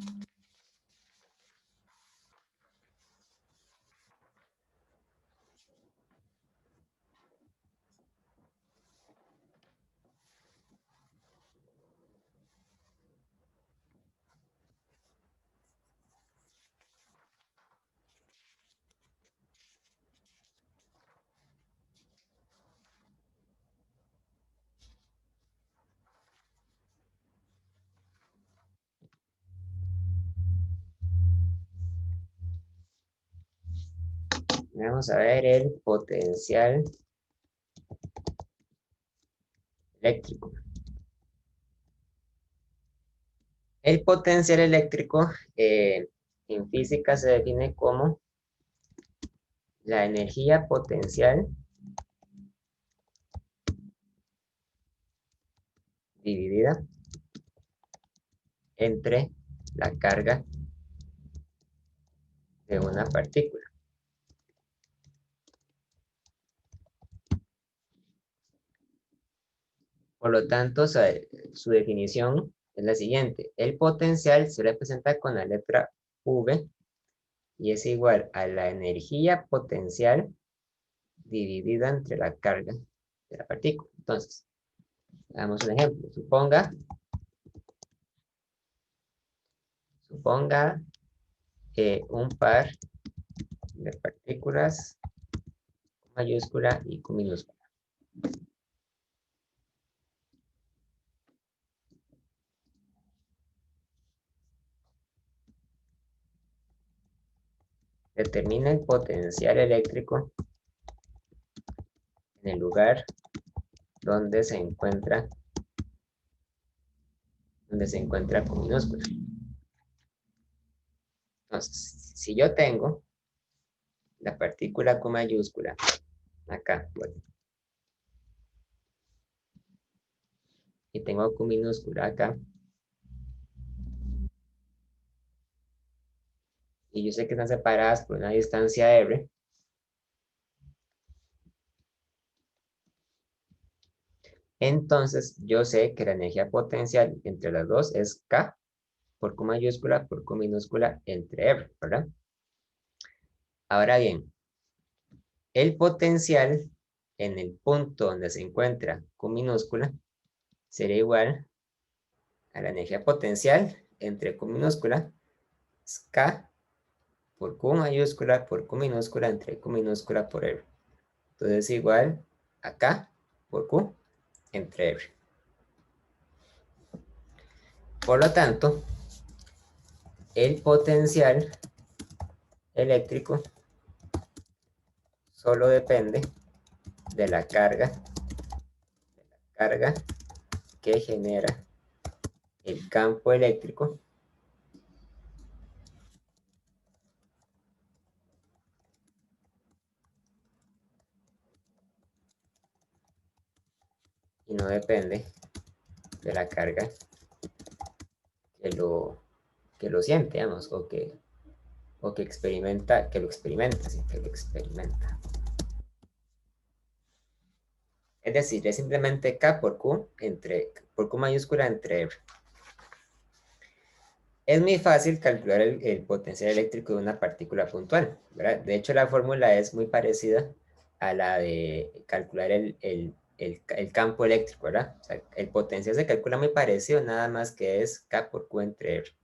[SPEAKER 1] Vamos a ver el potencial eléctrico. El potencial eléctrico en física se define como la energía potencial dividida entre la carga de una partícula. Por lo tanto, su definición es la siguiente. El potencial se representa con la letra V y es igual a la energía potencial dividida entre la carga de la partícula. Entonces, hagamos un ejemplo. Suponga un par de partículas Q mayúscula y Q minúscula. Determina el potencial eléctrico en el lugar donde se encuentra Q minúscula. Entonces, si yo tengo la partícula Q mayúscula acá, bueno, y tengo Q minúscula acá, y yo sé que están separadas por una distancia R, entonces yo sé que la energía potencial entre las dos es K por Q mayúscula por Q minúscula entre R, ¿verdad? Ahora bien, el potencial en el punto donde se encuentra Q minúscula sería igual a la energía potencial entre Q minúscula, es K por Q mayúscula por Q minúscula entre Q minúscula por R. Entonces es igual a K por Q entre R. Por lo tanto, el potencial eléctrico solo depende de la carga que genera el campo eléctrico y no depende de la carga que lo siente, digamos, o que experimenta, que lo experimenta. Es decir, es simplemente K por Q mayúscula entre R. Es muy fácil calcular el potencial eléctrico de una partícula puntual, ¿verdad? De hecho, la fórmula es muy parecida a la de calcular el campo eléctrico, ¿verdad? O sea, el potencial se calcula muy parecido, nada más que es K por Q entre R.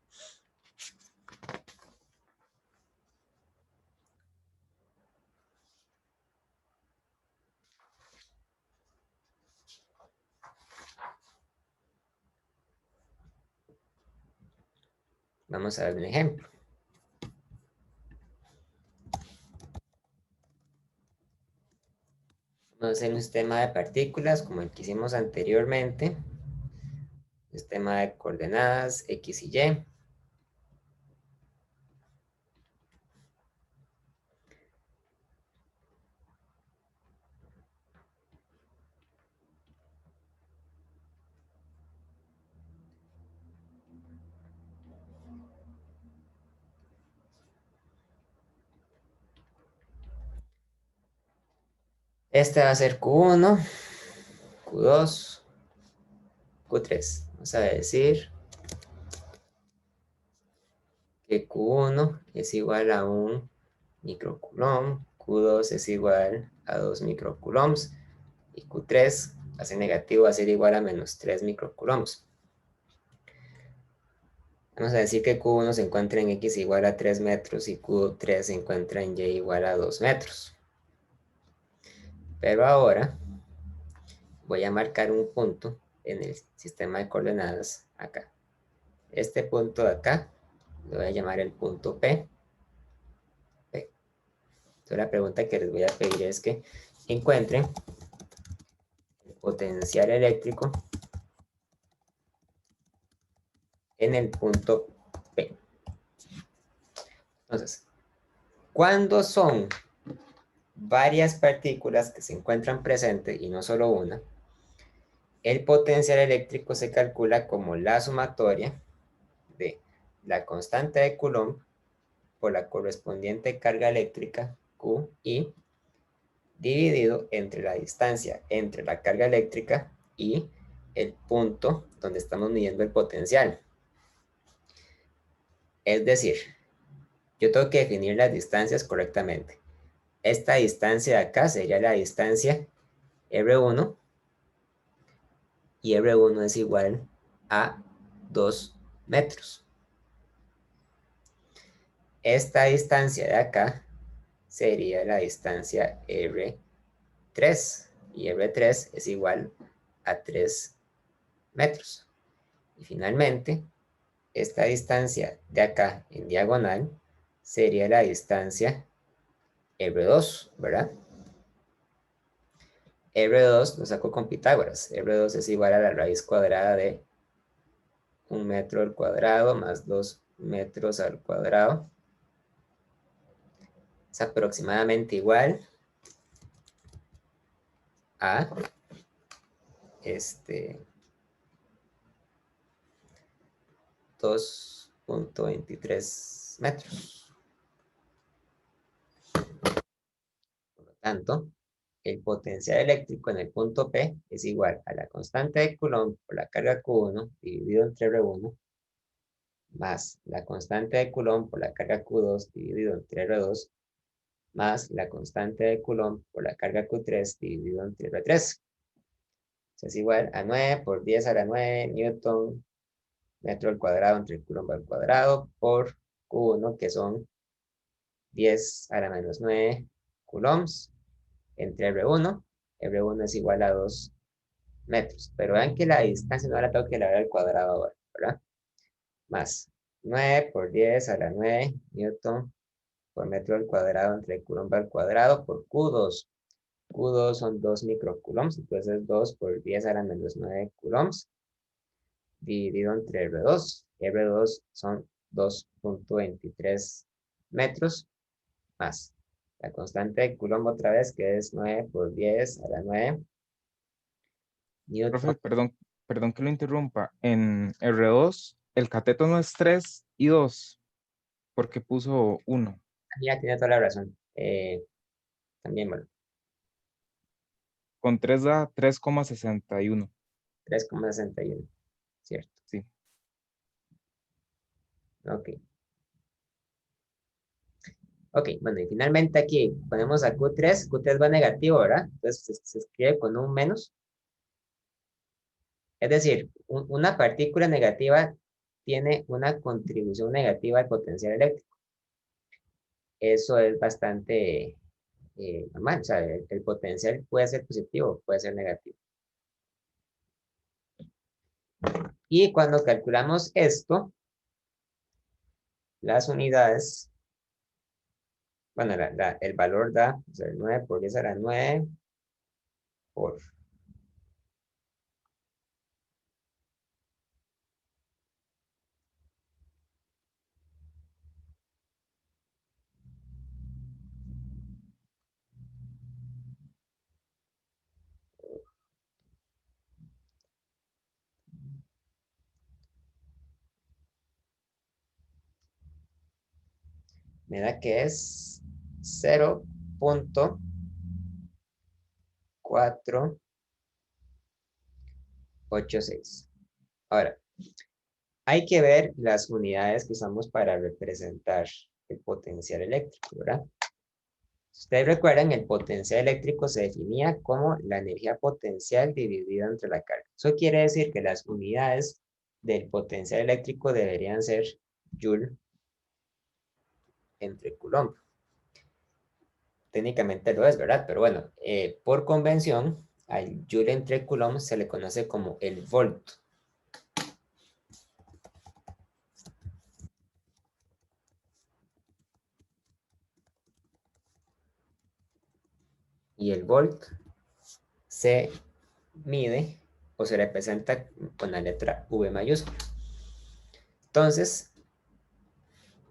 [SPEAKER 1] Vamos a ver un ejemplo. Vamos a hacer un sistema de partículas como el que hicimos anteriormente. Sistema de coordenadas X y Y. Este va a ser Q1, Q2, Q3. Vamos a decir que Q1 es igual a 1 microcoulomb, Q2 es igual a 2 microcoulombs y Q3 va a ser negativo, va a ser igual a menos 3 microcoulombs. Vamos a decir que Q1 se encuentra en X igual a 3 metros y Q3 se encuentra en Y igual a 2 metros. Pero ahora voy a marcar un punto en el sistema de coordenadas acá. Este punto de acá lo voy a llamar el punto P. Entonces la pregunta que les voy a pedir es que encuentren el potencial eléctrico en el punto P. Entonces, cuando son varias partículas que se encuentran presentes y no solo una, el potencial eléctrico se calcula como la sumatoria de la constante de Coulomb por la correspondiente carga eléctrica, QI, dividido entre la distancia entre la carga eléctrica y el punto donde estamos midiendo el potencial. Es decir, yo tengo que definir las distancias correctamente. Esta distancia de acá sería la distancia R1, y R1 es igual a 2 metros. Esta distancia de acá sería la distancia R3, y R3 es igual a 3 metros. Y finalmente, esta distancia de acá en diagonal sería la distancia R2, ¿verdad? R2 lo saco con Pitágoras. R2 es igual a la raíz cuadrada de 1 metro al cuadrado más 2 metros al cuadrado. Es aproximadamente igual a 2.23 metros. Por lo tanto, el potencial eléctrico en el punto P es igual a la constante de Coulomb por la carga Q1 dividido entre R1 más la constante de Coulomb por la carga Q2 dividido entre R2 más la constante de Coulomb por la carga Q3 dividido entre R3. Eso es igual a 9 por 10 a la 9 newton metro al cuadrado entre Coulomb al cuadrado por Q1, que son 10 a la menos 9 coulombs entre R1. R1 es igual a 2 metros. Pero vean que la distancia no la tengo que elevar al cuadrado ahora, ¿verdad? Más 9 por 10 a la 9 newton por metro al cuadrado entre Coulomb al cuadrado por Q2. Q2 son 2 microcoulombs, entonces 2 por 10 a la menos 9 coulombs dividido entre R2. R2 son 2.23 metros más la constante de Coulomb otra vez, que es 9 por 10 a la 9 newton.
[SPEAKER 5] Profe, perdón que lo interrumpa. En R2, el cateto no es 3 y 2, porque puso 1.
[SPEAKER 1] Ya tiene toda la razón. También, bueno,
[SPEAKER 5] Con 3 da 3,61.
[SPEAKER 1] 3,61, ¿cierto?
[SPEAKER 5] Sí.
[SPEAKER 1] Ok. Ok, bueno, y finalmente aquí ponemos a Q3. Q3 va negativo, ¿verdad? Entonces se escribe con un menos. Es decir, una partícula negativa tiene una contribución negativa al potencial eléctrico. Eso es bastante normal. O sea, el potencial puede ser positivo, puede ser negativo. Y cuando calculamos esto, las unidades, bueno, el valor da, o sea, 9 por 10 a la 9 por me da que es 0.486. Ahora, hay que ver las unidades que usamos para representar el potencial eléctrico, ¿verdad? Si ustedes recuerdan, el potencial eléctrico se definía como la energía potencial dividida entre la carga. Eso quiere decir que las unidades del potencial eléctrico deberían ser Joule entre Coulomb. Técnicamente lo es, ¿verdad? Pero bueno, por convención, al Joule entre Coulomb se le conoce como el volt. Y el volt se mide o se representa con la letra V mayúscula. Entonces,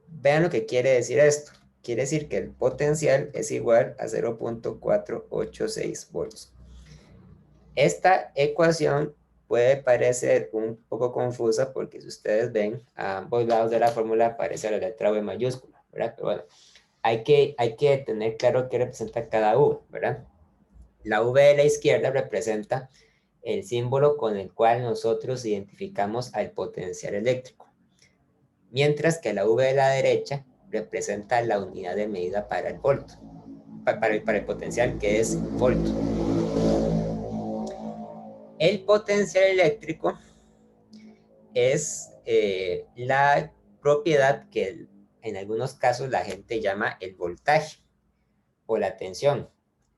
[SPEAKER 1] vean lo que quiere decir esto. Quiere decir que el potencial es igual a 0.486 volts. Esta ecuación puede parecer un poco confusa porque si ustedes ven, a ambos lados de la fórmula aparece la letra V mayúscula, ¿verdad? Pero bueno, hay que tener claro qué representa cada V, ¿verdad? La V de la izquierda representa el símbolo con el cual nosotros identificamos al potencial eléctrico, mientras que la V de la derecha representa la unidad de medida para el volto, para el potencial, que es volto. El potencial eléctrico es la propiedad que en algunos casos la gente llama el voltaje o la tensión.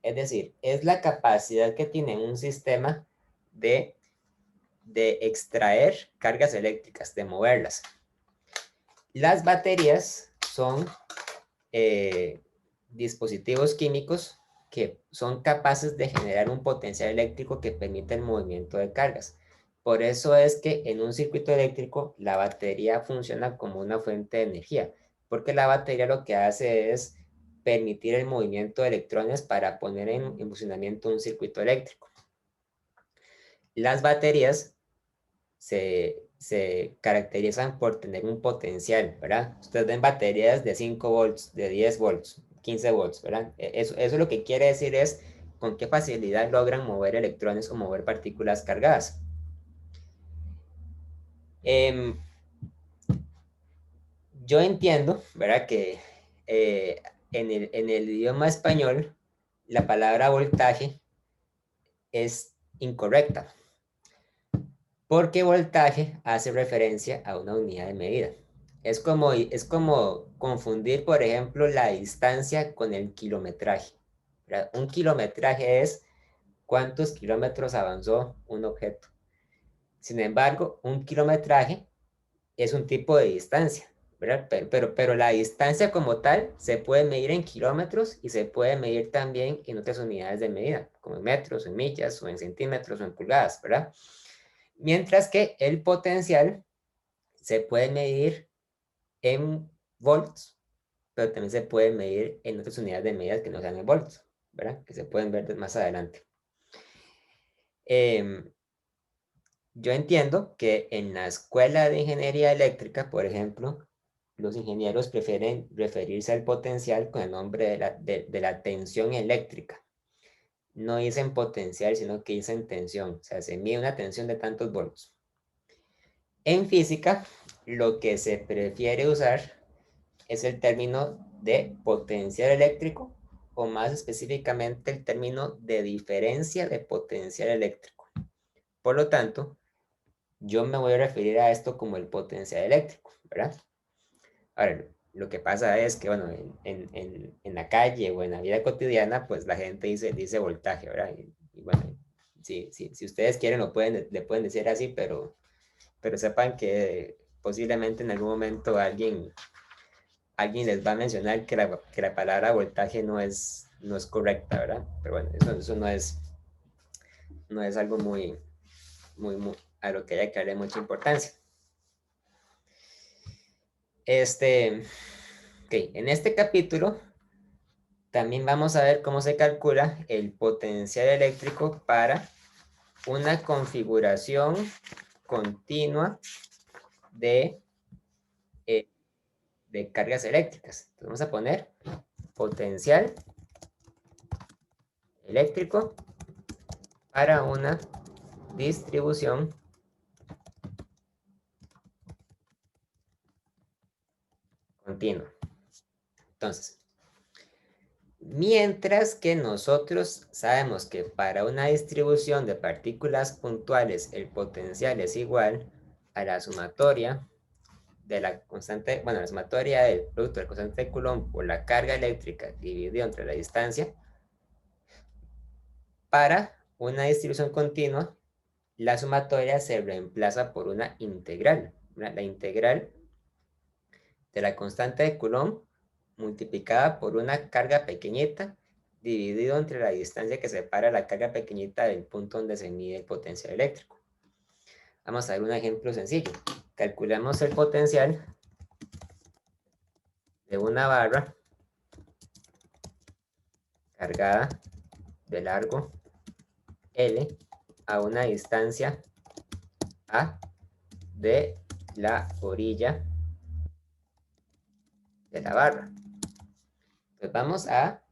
[SPEAKER 1] Es decir, es la capacidad que tiene un sistema de extraer cargas eléctricas, de moverlas. Las baterías son dispositivos químicos que son capaces de generar un potencial eléctrico que permite el movimiento de cargas. Por eso es que en un circuito eléctrico la batería funciona como una fuente de energía, porque la batería lo que hace es permitir el movimiento de electrones para poner en funcionamiento un circuito eléctrico. Las baterías se caracterizan por tener un potencial, ¿verdad? Ustedes ven baterías de 5 volts, de 10 volts, 15 volts, ¿verdad? Eso lo que quiere decir es con qué facilidad logran mover electrones o mover partículas cargadas. Yo entiendo, ¿verdad? Que en el idioma español la palabra voltaje es incorrecta, porque voltaje hace referencia a una unidad de medida. Es como confundir, por ejemplo, la distancia con el kilometraje, ¿verdad? Un kilometraje es cuántos kilómetros avanzó un objeto. Sin embargo, un kilometraje es un tipo de distancia, ¿verdad? Pero la distancia como tal se puede medir en kilómetros y se puede medir también en otras unidades de medida, como en metros, en millas, o en centímetros, o en pulgadas, ¿verdad? Mientras que el potencial se puede medir en volts, pero también se puede medir en otras unidades de medida que no sean en volts, ¿verdad? Que se pueden ver más adelante. Yo entiendo que en la escuela de ingeniería eléctrica, por ejemplo, los ingenieros prefieren referirse al potencial con el nombre de la tensión eléctrica. No dicen potencial, sino que dicen tensión. O sea, se mide una tensión de tantos volts. En física, lo que se prefiere usar es el término de potencial eléctrico, o más específicamente el término de diferencia de potencial eléctrico. Por lo tanto, yo me voy a referir a esto como el potencial eléctrico, ¿verdad? Ahora, lo que pasa es que, bueno, en la calle o en la vida cotidiana, pues la gente dice voltaje, ¿verdad? Y bueno, si ustedes quieren, le pueden decir así, pero sepan que posiblemente en algún momento alguien les va a mencionar que la palabra voltaje no es correcta, ¿verdad? Pero bueno, eso no es algo muy a lo que haya que darle mucha importancia. En este capítulo también vamos a ver cómo se calcula el potencial eléctrico para una configuración continua de cargas eléctricas. Entonces vamos a poner potencial eléctrico para una distribución continua. Entonces, mientras que nosotros sabemos que para una distribución de partículas puntuales el potencial es igual a la sumatoria de la constante, bueno, la sumatoria del producto de la constante de Coulomb por la carga eléctrica dividido entre la distancia, para una distribución continua, la sumatoria se reemplaza por una integral. La integral de la constante de Coulomb multiplicada por una carga pequeñita dividido entre la distancia que separa la carga pequeñita del punto donde se mide el potencial eléctrico. Vamos a ver un ejemplo sencillo. Calculamos el potencial de una barra cargada de largo L a una distancia A de la orilla de la barra. Pues vamos a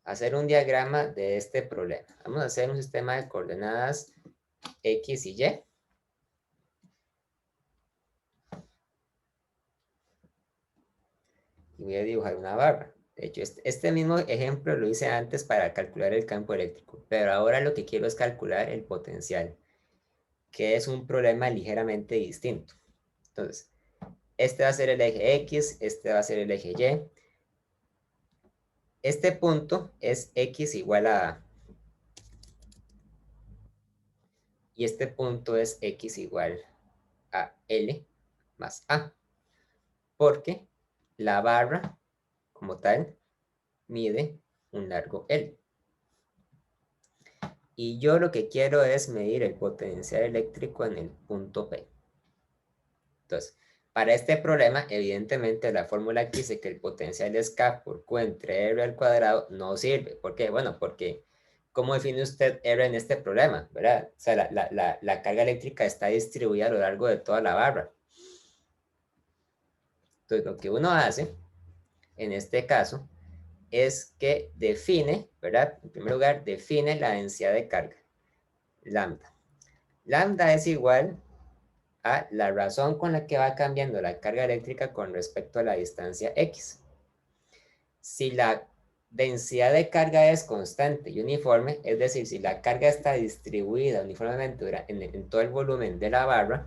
[SPEAKER 1] hacer un diagrama de este problema. Vamos a hacer un sistema de coordenadas X y Y. Y voy a dibujar una barra. De hecho, este mismo ejemplo lo hice antes para calcular el campo eléctrico, pero ahora lo que quiero es calcular el potencial, que es un problema ligeramente distinto. Entonces, este va a ser el eje X, este va a ser el eje Y. Este punto es X igual a A. Y este punto es X igual a L más A. Porque la barra, como tal, mide un largo L. Y yo lo que quiero es medir el potencial eléctrico en el punto P. Entonces, para este problema, evidentemente la fórmula que dice que el potencial es K por Q entre R al cuadrado no sirve. ¿Por qué? Bueno, porque ¿cómo define usted R en este problema? ¿Verdad? O sea, la carga eléctrica está distribuida a lo largo de toda la barra. Entonces, lo que uno hace, en este caso, es que define, ¿verdad? En primer lugar, define la densidad de carga, lambda. Lambda es igual a la razón con la que va cambiando la carga eléctrica con respecto a la distancia X. Si la densidad de carga es constante y uniforme, es decir, si la carga está distribuida uniformemente en todo el volumen de la barra,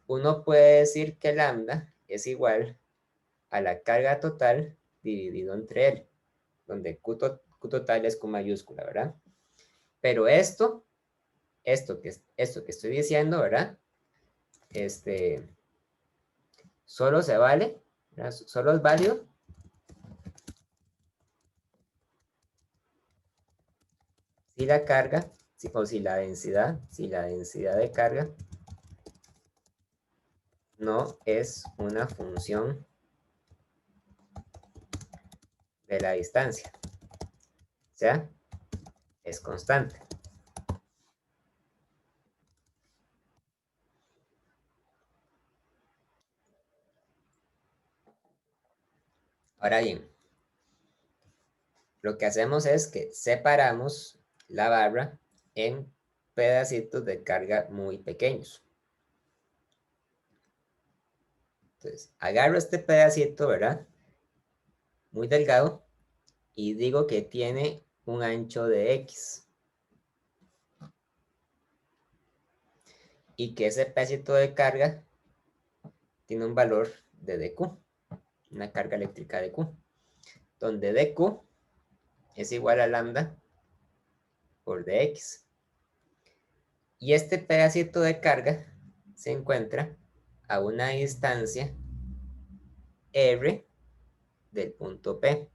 [SPEAKER 1] uno puede decir que lambda es igual a la carga total dividido entre L, donde Q total es Q mayúscula, ¿verdad? Pero esto que estoy diciendo, ¿verdad? Solo se vale, ¿verdad? Solo es válido si la carga, o si la densidad de carga no es una función de la distancia, o sea, es constante. Ahora bien, lo que hacemos es que separamos la barra en pedacitos de carga muy pequeños. Entonces, agarro este pedacito, ¿verdad? Muy delgado, y digo que tiene un ancho de X. Y que ese pedacito de carga tiene un valor de dQ, una carga eléctrica de Q, donde dQ es igual a lambda por dx. Y este pedacito de carga se encuentra a una distancia R del punto P.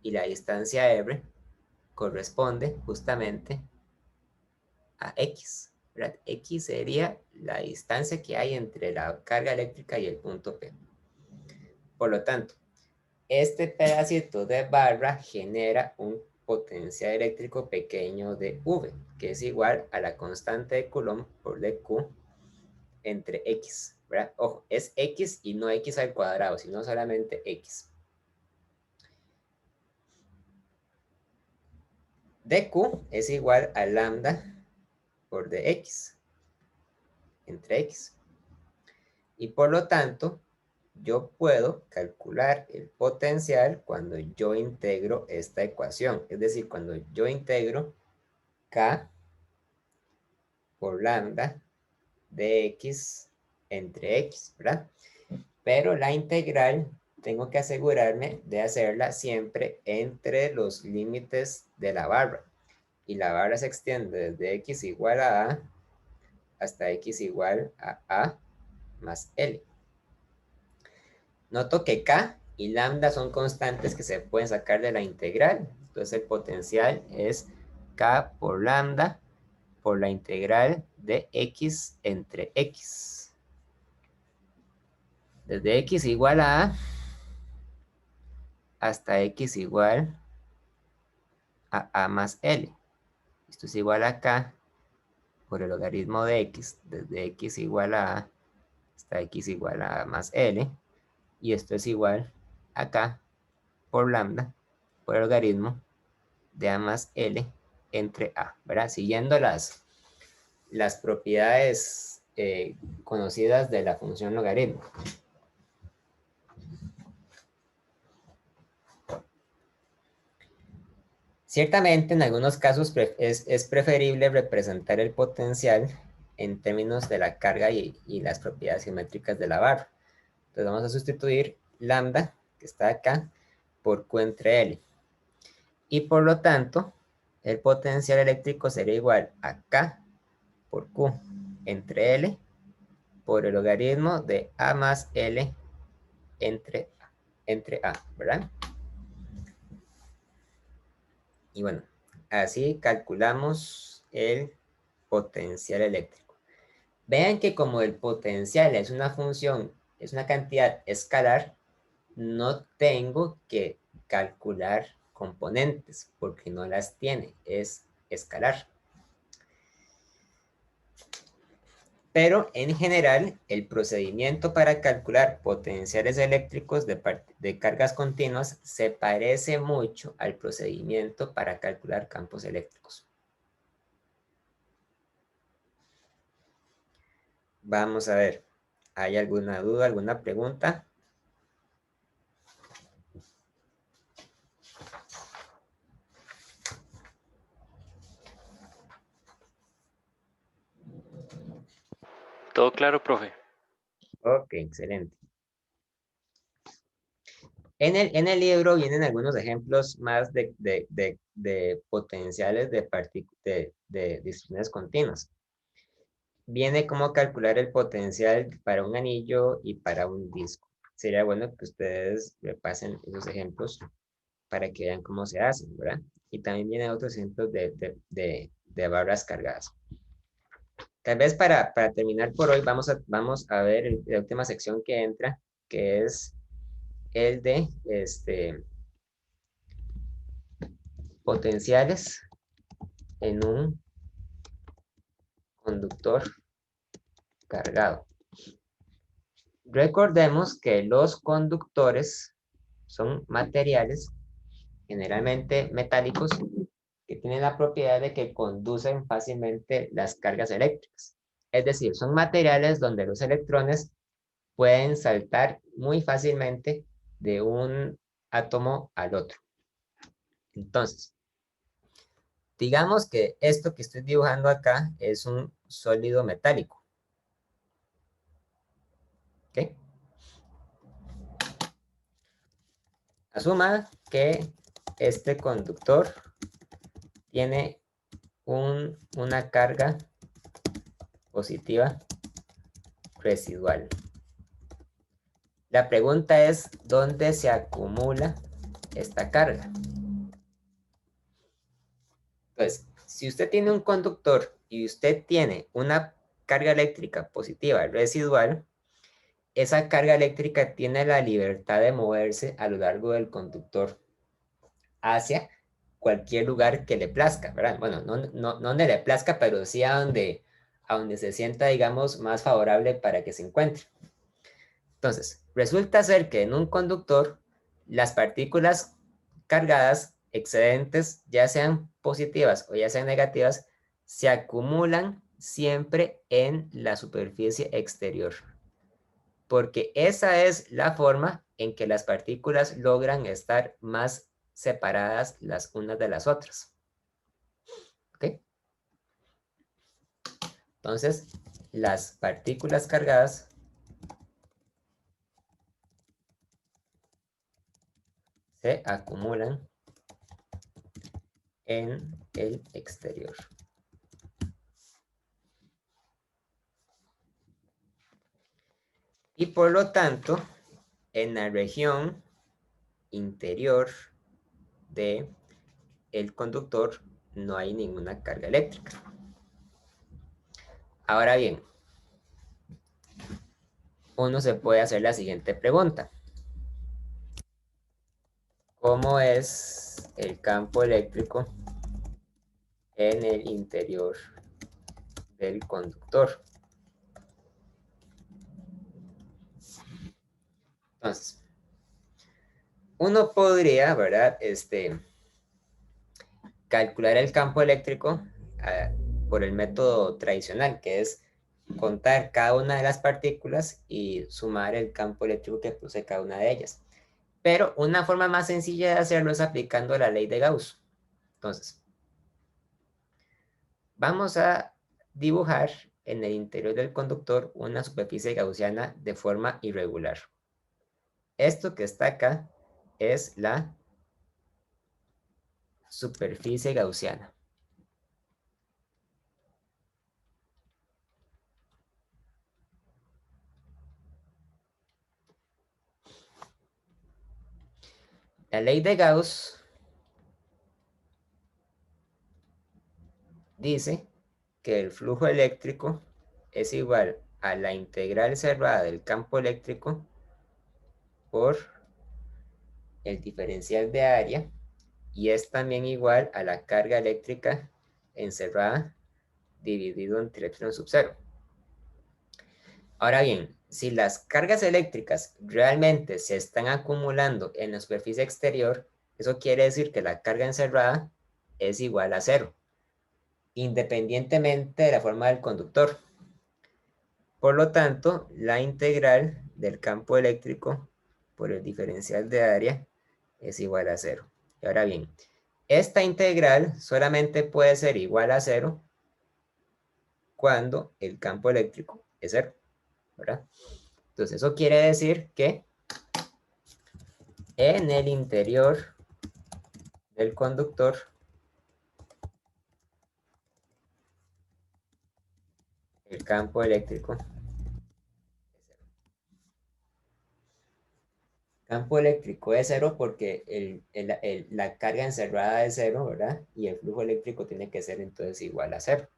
[SPEAKER 1] Y la distancia R corresponde justamente a X, ¿verdad? X sería la distancia que hay entre la carga eléctrica y el punto P. Por lo tanto, este pedacito de barra genera un potencial eléctrico pequeño de V, que es igual a la constante de Coulomb por dQ entre X, ¿verdad? Ojo, es X y no X al cuadrado, sino solamente X. dQ es igual a lambda por dx entre X. Y por lo tanto, yo puedo calcular el potencial cuando yo integro esta ecuación. Es decir, cuando yo integro K por lambda de X entre X, ¿verdad? Pero la integral tengo que asegurarme de hacerla siempre entre los límites de la barra. Y la barra se extiende desde X igual a A hasta X igual a A más L. Noto que K y lambda son constantes que se pueden sacar de la integral. Entonces el potencial es K por lambda por la integral de X entre X. Desde X igual a A hasta X igual a A más L. Esto es igual a K por el logaritmo de x, desde x igual a a hasta x igual a más L, y esto es igual acá por lambda, por el logaritmo de a más L entre a, ¿verdad? Siguiendo las propiedades conocidas de la función logaritmo. Ciertamente, en algunos casos es preferible representar el potencial en términos de la carga y las propiedades geométricas de la barra. Entonces vamos a sustituir lambda, que está acá, por Q entre L. Y por lo tanto, el potencial eléctrico sería igual a K por Q entre L por el logaritmo de A más L entre A, ¿verdad? Y bueno, así calculamos el potencial eléctrico. Vean que como el potencial es una función, es una cantidad escalar, no tengo que calcular componentes porque no las tiene, es escalar. Pero en general, el procedimiento para calcular potenciales eléctricos de cargas continuas se parece mucho al procedimiento para calcular campos eléctricos. Vamos a ver, ¿hay alguna duda, alguna pregunta?
[SPEAKER 2] Todo claro, profe.
[SPEAKER 1] Ok, excelente. En el libro vienen algunos ejemplos más de potenciales de distribuciones continuas. Viene cómo calcular el potencial para un anillo y para un disco. Sería bueno que ustedes repasen esos ejemplos para que vean cómo se hacen, ¿verdad? Y también vienen otros ejemplos de barras cargadas. Tal vez para terminar por hoy vamos a ver la última sección que entra, que es el de potenciales en un conductor cargado. Recordemos que los conductores son materiales generalmente metálicos que tienen la propiedad de que conducen fácilmente las cargas eléctricas. Es decir, son materiales donde los electrones pueden saltar muy fácilmente de un átomo al otro. Entonces, digamos que esto que estoy dibujando acá es un sólido metálico. ¿Ok? Asuma que este conductor tiene una carga positiva residual. La pregunta es, ¿dónde se acumula esta carga? Entonces, si usted tiene un conductor y usted tiene una carga eléctrica positiva residual, esa carga eléctrica tiene la libertad de moverse a lo largo del conductor hacia cualquier lugar que le plazca, ¿verdad? Bueno, no donde le plazca, pero sí a donde se sienta, digamos, más favorable para que se encuentre. Entonces, resulta ser que en un conductor, las partículas cargadas excedentes, ya sean positivas o ya sean negativas, se acumulan siempre en la superficie exterior. Porque esa es la forma en que las partículas logran estar más separadas las unas de las otras. ¿Ok? Entonces, las partículas cargadas se acumulan en el exterior. Y por lo tanto, en la región interior de el conductor no hay ninguna carga eléctrica. Ahora bien, uno se puede hacer la siguiente pregunta. ¿Cómo es el campo eléctrico en el interior del conductor. Entonces, uno podría, ¿verdad? Calcular el campo eléctrico por el método tradicional, que es contar cada una de las partículas y sumar el campo eléctrico que produce cada una de ellas. Pero una forma más sencilla de hacerlo es aplicando la ley de Gauss. Entonces, vamos a dibujar en el interior del conductor una superficie gaussiana de forma irregular. Esto que está acá es la superficie gaussiana. La ley de Gauss dice que el flujo eléctrico es igual a la integral cerrada del campo eléctrico por el diferencial de área y es también igual a la carga eléctrica encerrada dividido entre epsilon sub 0. Ahora bien, si las cargas eléctricas realmente se están acumulando en la superficie exterior, eso quiere decir que la carga encerrada es igual a 0, independientemente de la forma del conductor. Por lo tanto, la integral del campo eléctrico por el diferencial de área es igual a 0. Y ahora bien, esta integral solamente puede ser igual a 0 cuando el campo eléctrico es 0, ¿verdad? Entonces, eso quiere decir que en el interior del conductor el campo eléctrico es 0. Campo eléctrico es 0 porque la carga encerrada es 0, ¿verdad? Y el flujo eléctrico tiene que ser entonces igual a 0.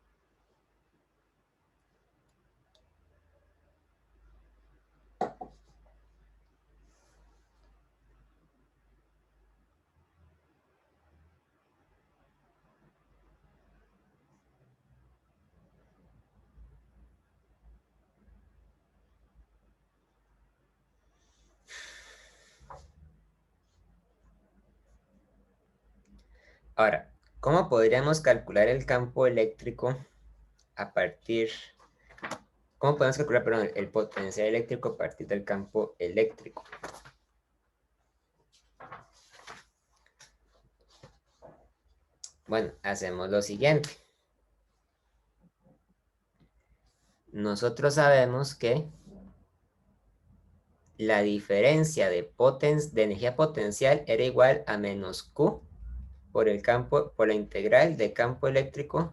[SPEAKER 1] Ahora, ¿cómo podríamos calcular el campo eléctrico a partir... ¿Cómo podemos calcular, perdón, el potencial eléctrico a partir del campo eléctrico? Bueno, hacemos lo siguiente. Nosotros sabemos que la diferencia de energía potencial era igual a menos Q por la integral de campo eléctrico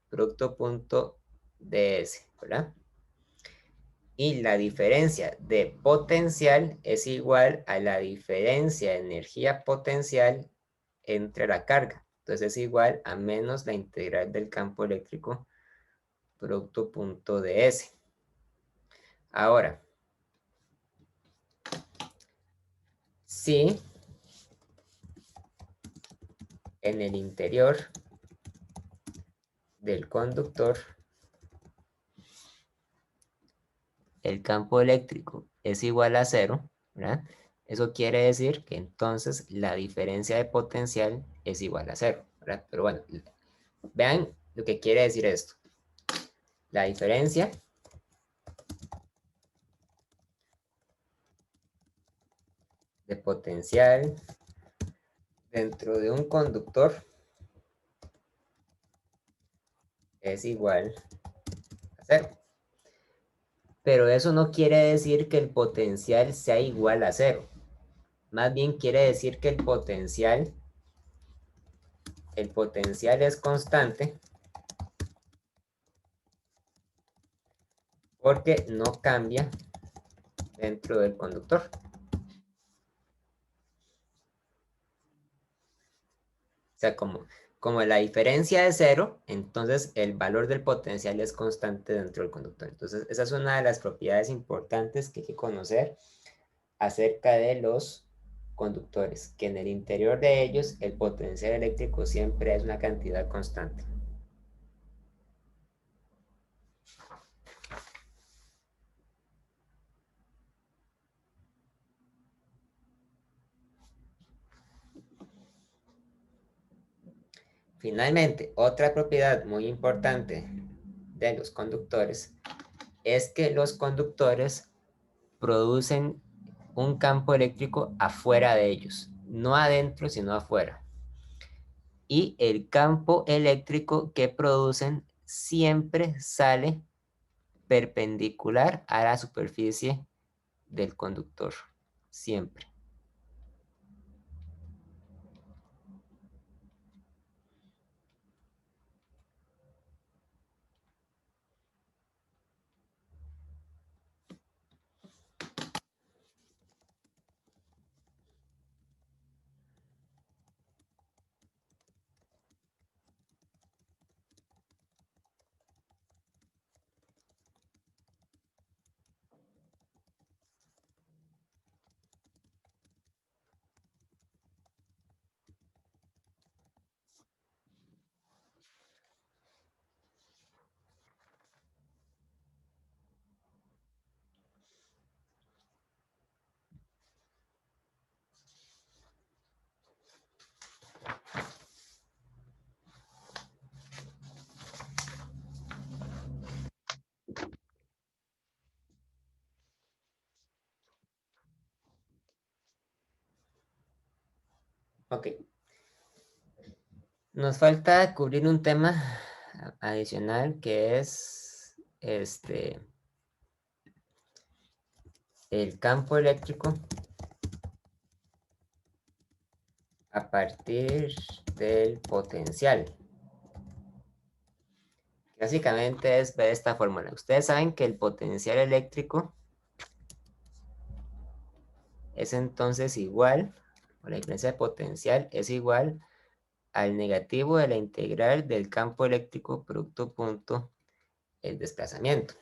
[SPEAKER 1] producto punto ds, ¿verdad? Y la diferencia de potencial es igual a la diferencia de energía potencial entre la carga. Entonces es igual a menos la integral del campo eléctrico producto punto ds. Ahora, si en el interior del conductor el campo eléctrico es igual a 0, ¿verdad? Eso quiere decir que entonces la diferencia de potencial es igual a 0, ¿verdad? Pero bueno, vean lo que quiere decir esto. La diferencia de potencial dentro de un conductor es igual a 0. Pero eso no quiere decir que el potencial sea igual a 0. Más bien quiere decir que el potencial es constante porque no cambia dentro del conductor. O sea, como la diferencia es 0, entonces el valor del potencial es constante dentro del conductor. Entonces, esa es una de las propiedades importantes que hay que conocer acerca de los conductores, que en el interior de ellos el potencial eléctrico siempre es una cantidad constante. Finalmente, otra propiedad muy importante de los conductores es que los conductores producen un campo eléctrico afuera de ellos, no adentro, sino afuera. Y el campo eléctrico que producen siempre sale perpendicular a la superficie del conductor, siempre. Ok. Nos falta cubrir un tema adicional que es el campo eléctrico a partir del potencial. Básicamente es ver esta fórmula. Ustedes saben que el potencial eléctrico es entonces igual, o la diferencia de potencial es igual al negativo de la integral del campo eléctrico producto punto el desplazamiento.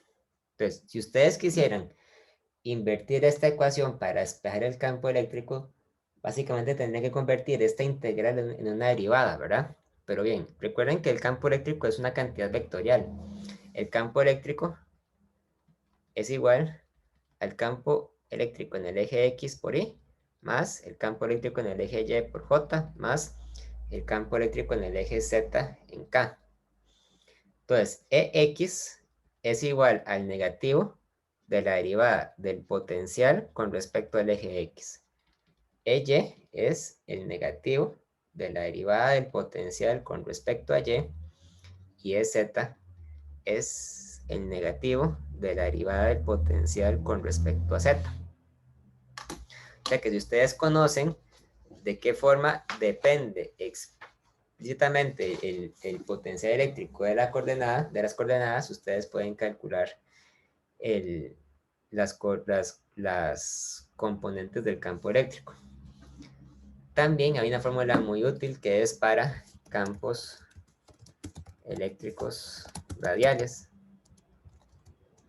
[SPEAKER 1] Entonces, si ustedes quisieran invertir esta ecuación para despejar el campo eléctrico, básicamente tendrían que convertir esta integral en una derivada, ¿verdad? Pero bien, recuerden que el campo eléctrico es una cantidad vectorial. El campo eléctrico es igual al campo eléctrico en el eje X por Y, más el campo eléctrico en el eje Y por J, más el campo eléctrico en el eje Z en K. Entonces, EX es igual al negativo de la derivada del potencial con respecto al eje X. EY es el negativo de la derivada del potencial con respecto a Y, y EZ es el negativo de la derivada del potencial con respecto a Z. O sea que si ustedes conocen de qué forma depende explícitamente el potencial eléctrico de las coordenadas, ustedes pueden calcular las componentes del campo eléctrico. También hay una fórmula muy útil que es para campos eléctricos radiales,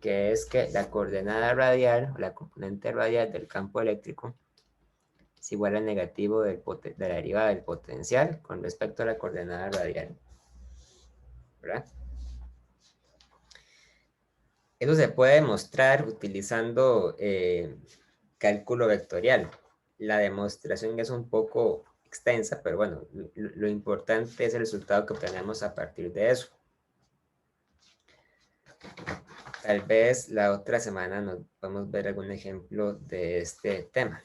[SPEAKER 1] que es que la coordenada radial, o la componente radial del campo eléctrico, es igual al negativo de la derivada del potencial con respecto a la coordenada radial. ¿Verdad? Eso se puede demostrar utilizando cálculo vectorial. La demostración es un poco extensa, pero bueno, lo importante es el resultado que obtenemos a partir de eso. Tal vez la otra semana nos podemos ver algún ejemplo de este tema.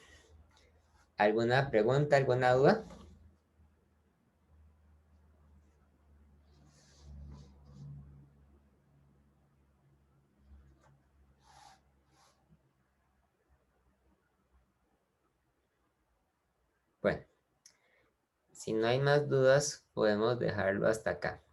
[SPEAKER 1] ¿Alguna pregunta, alguna duda? Bueno, si no hay más dudas, podemos dejarlo hasta acá.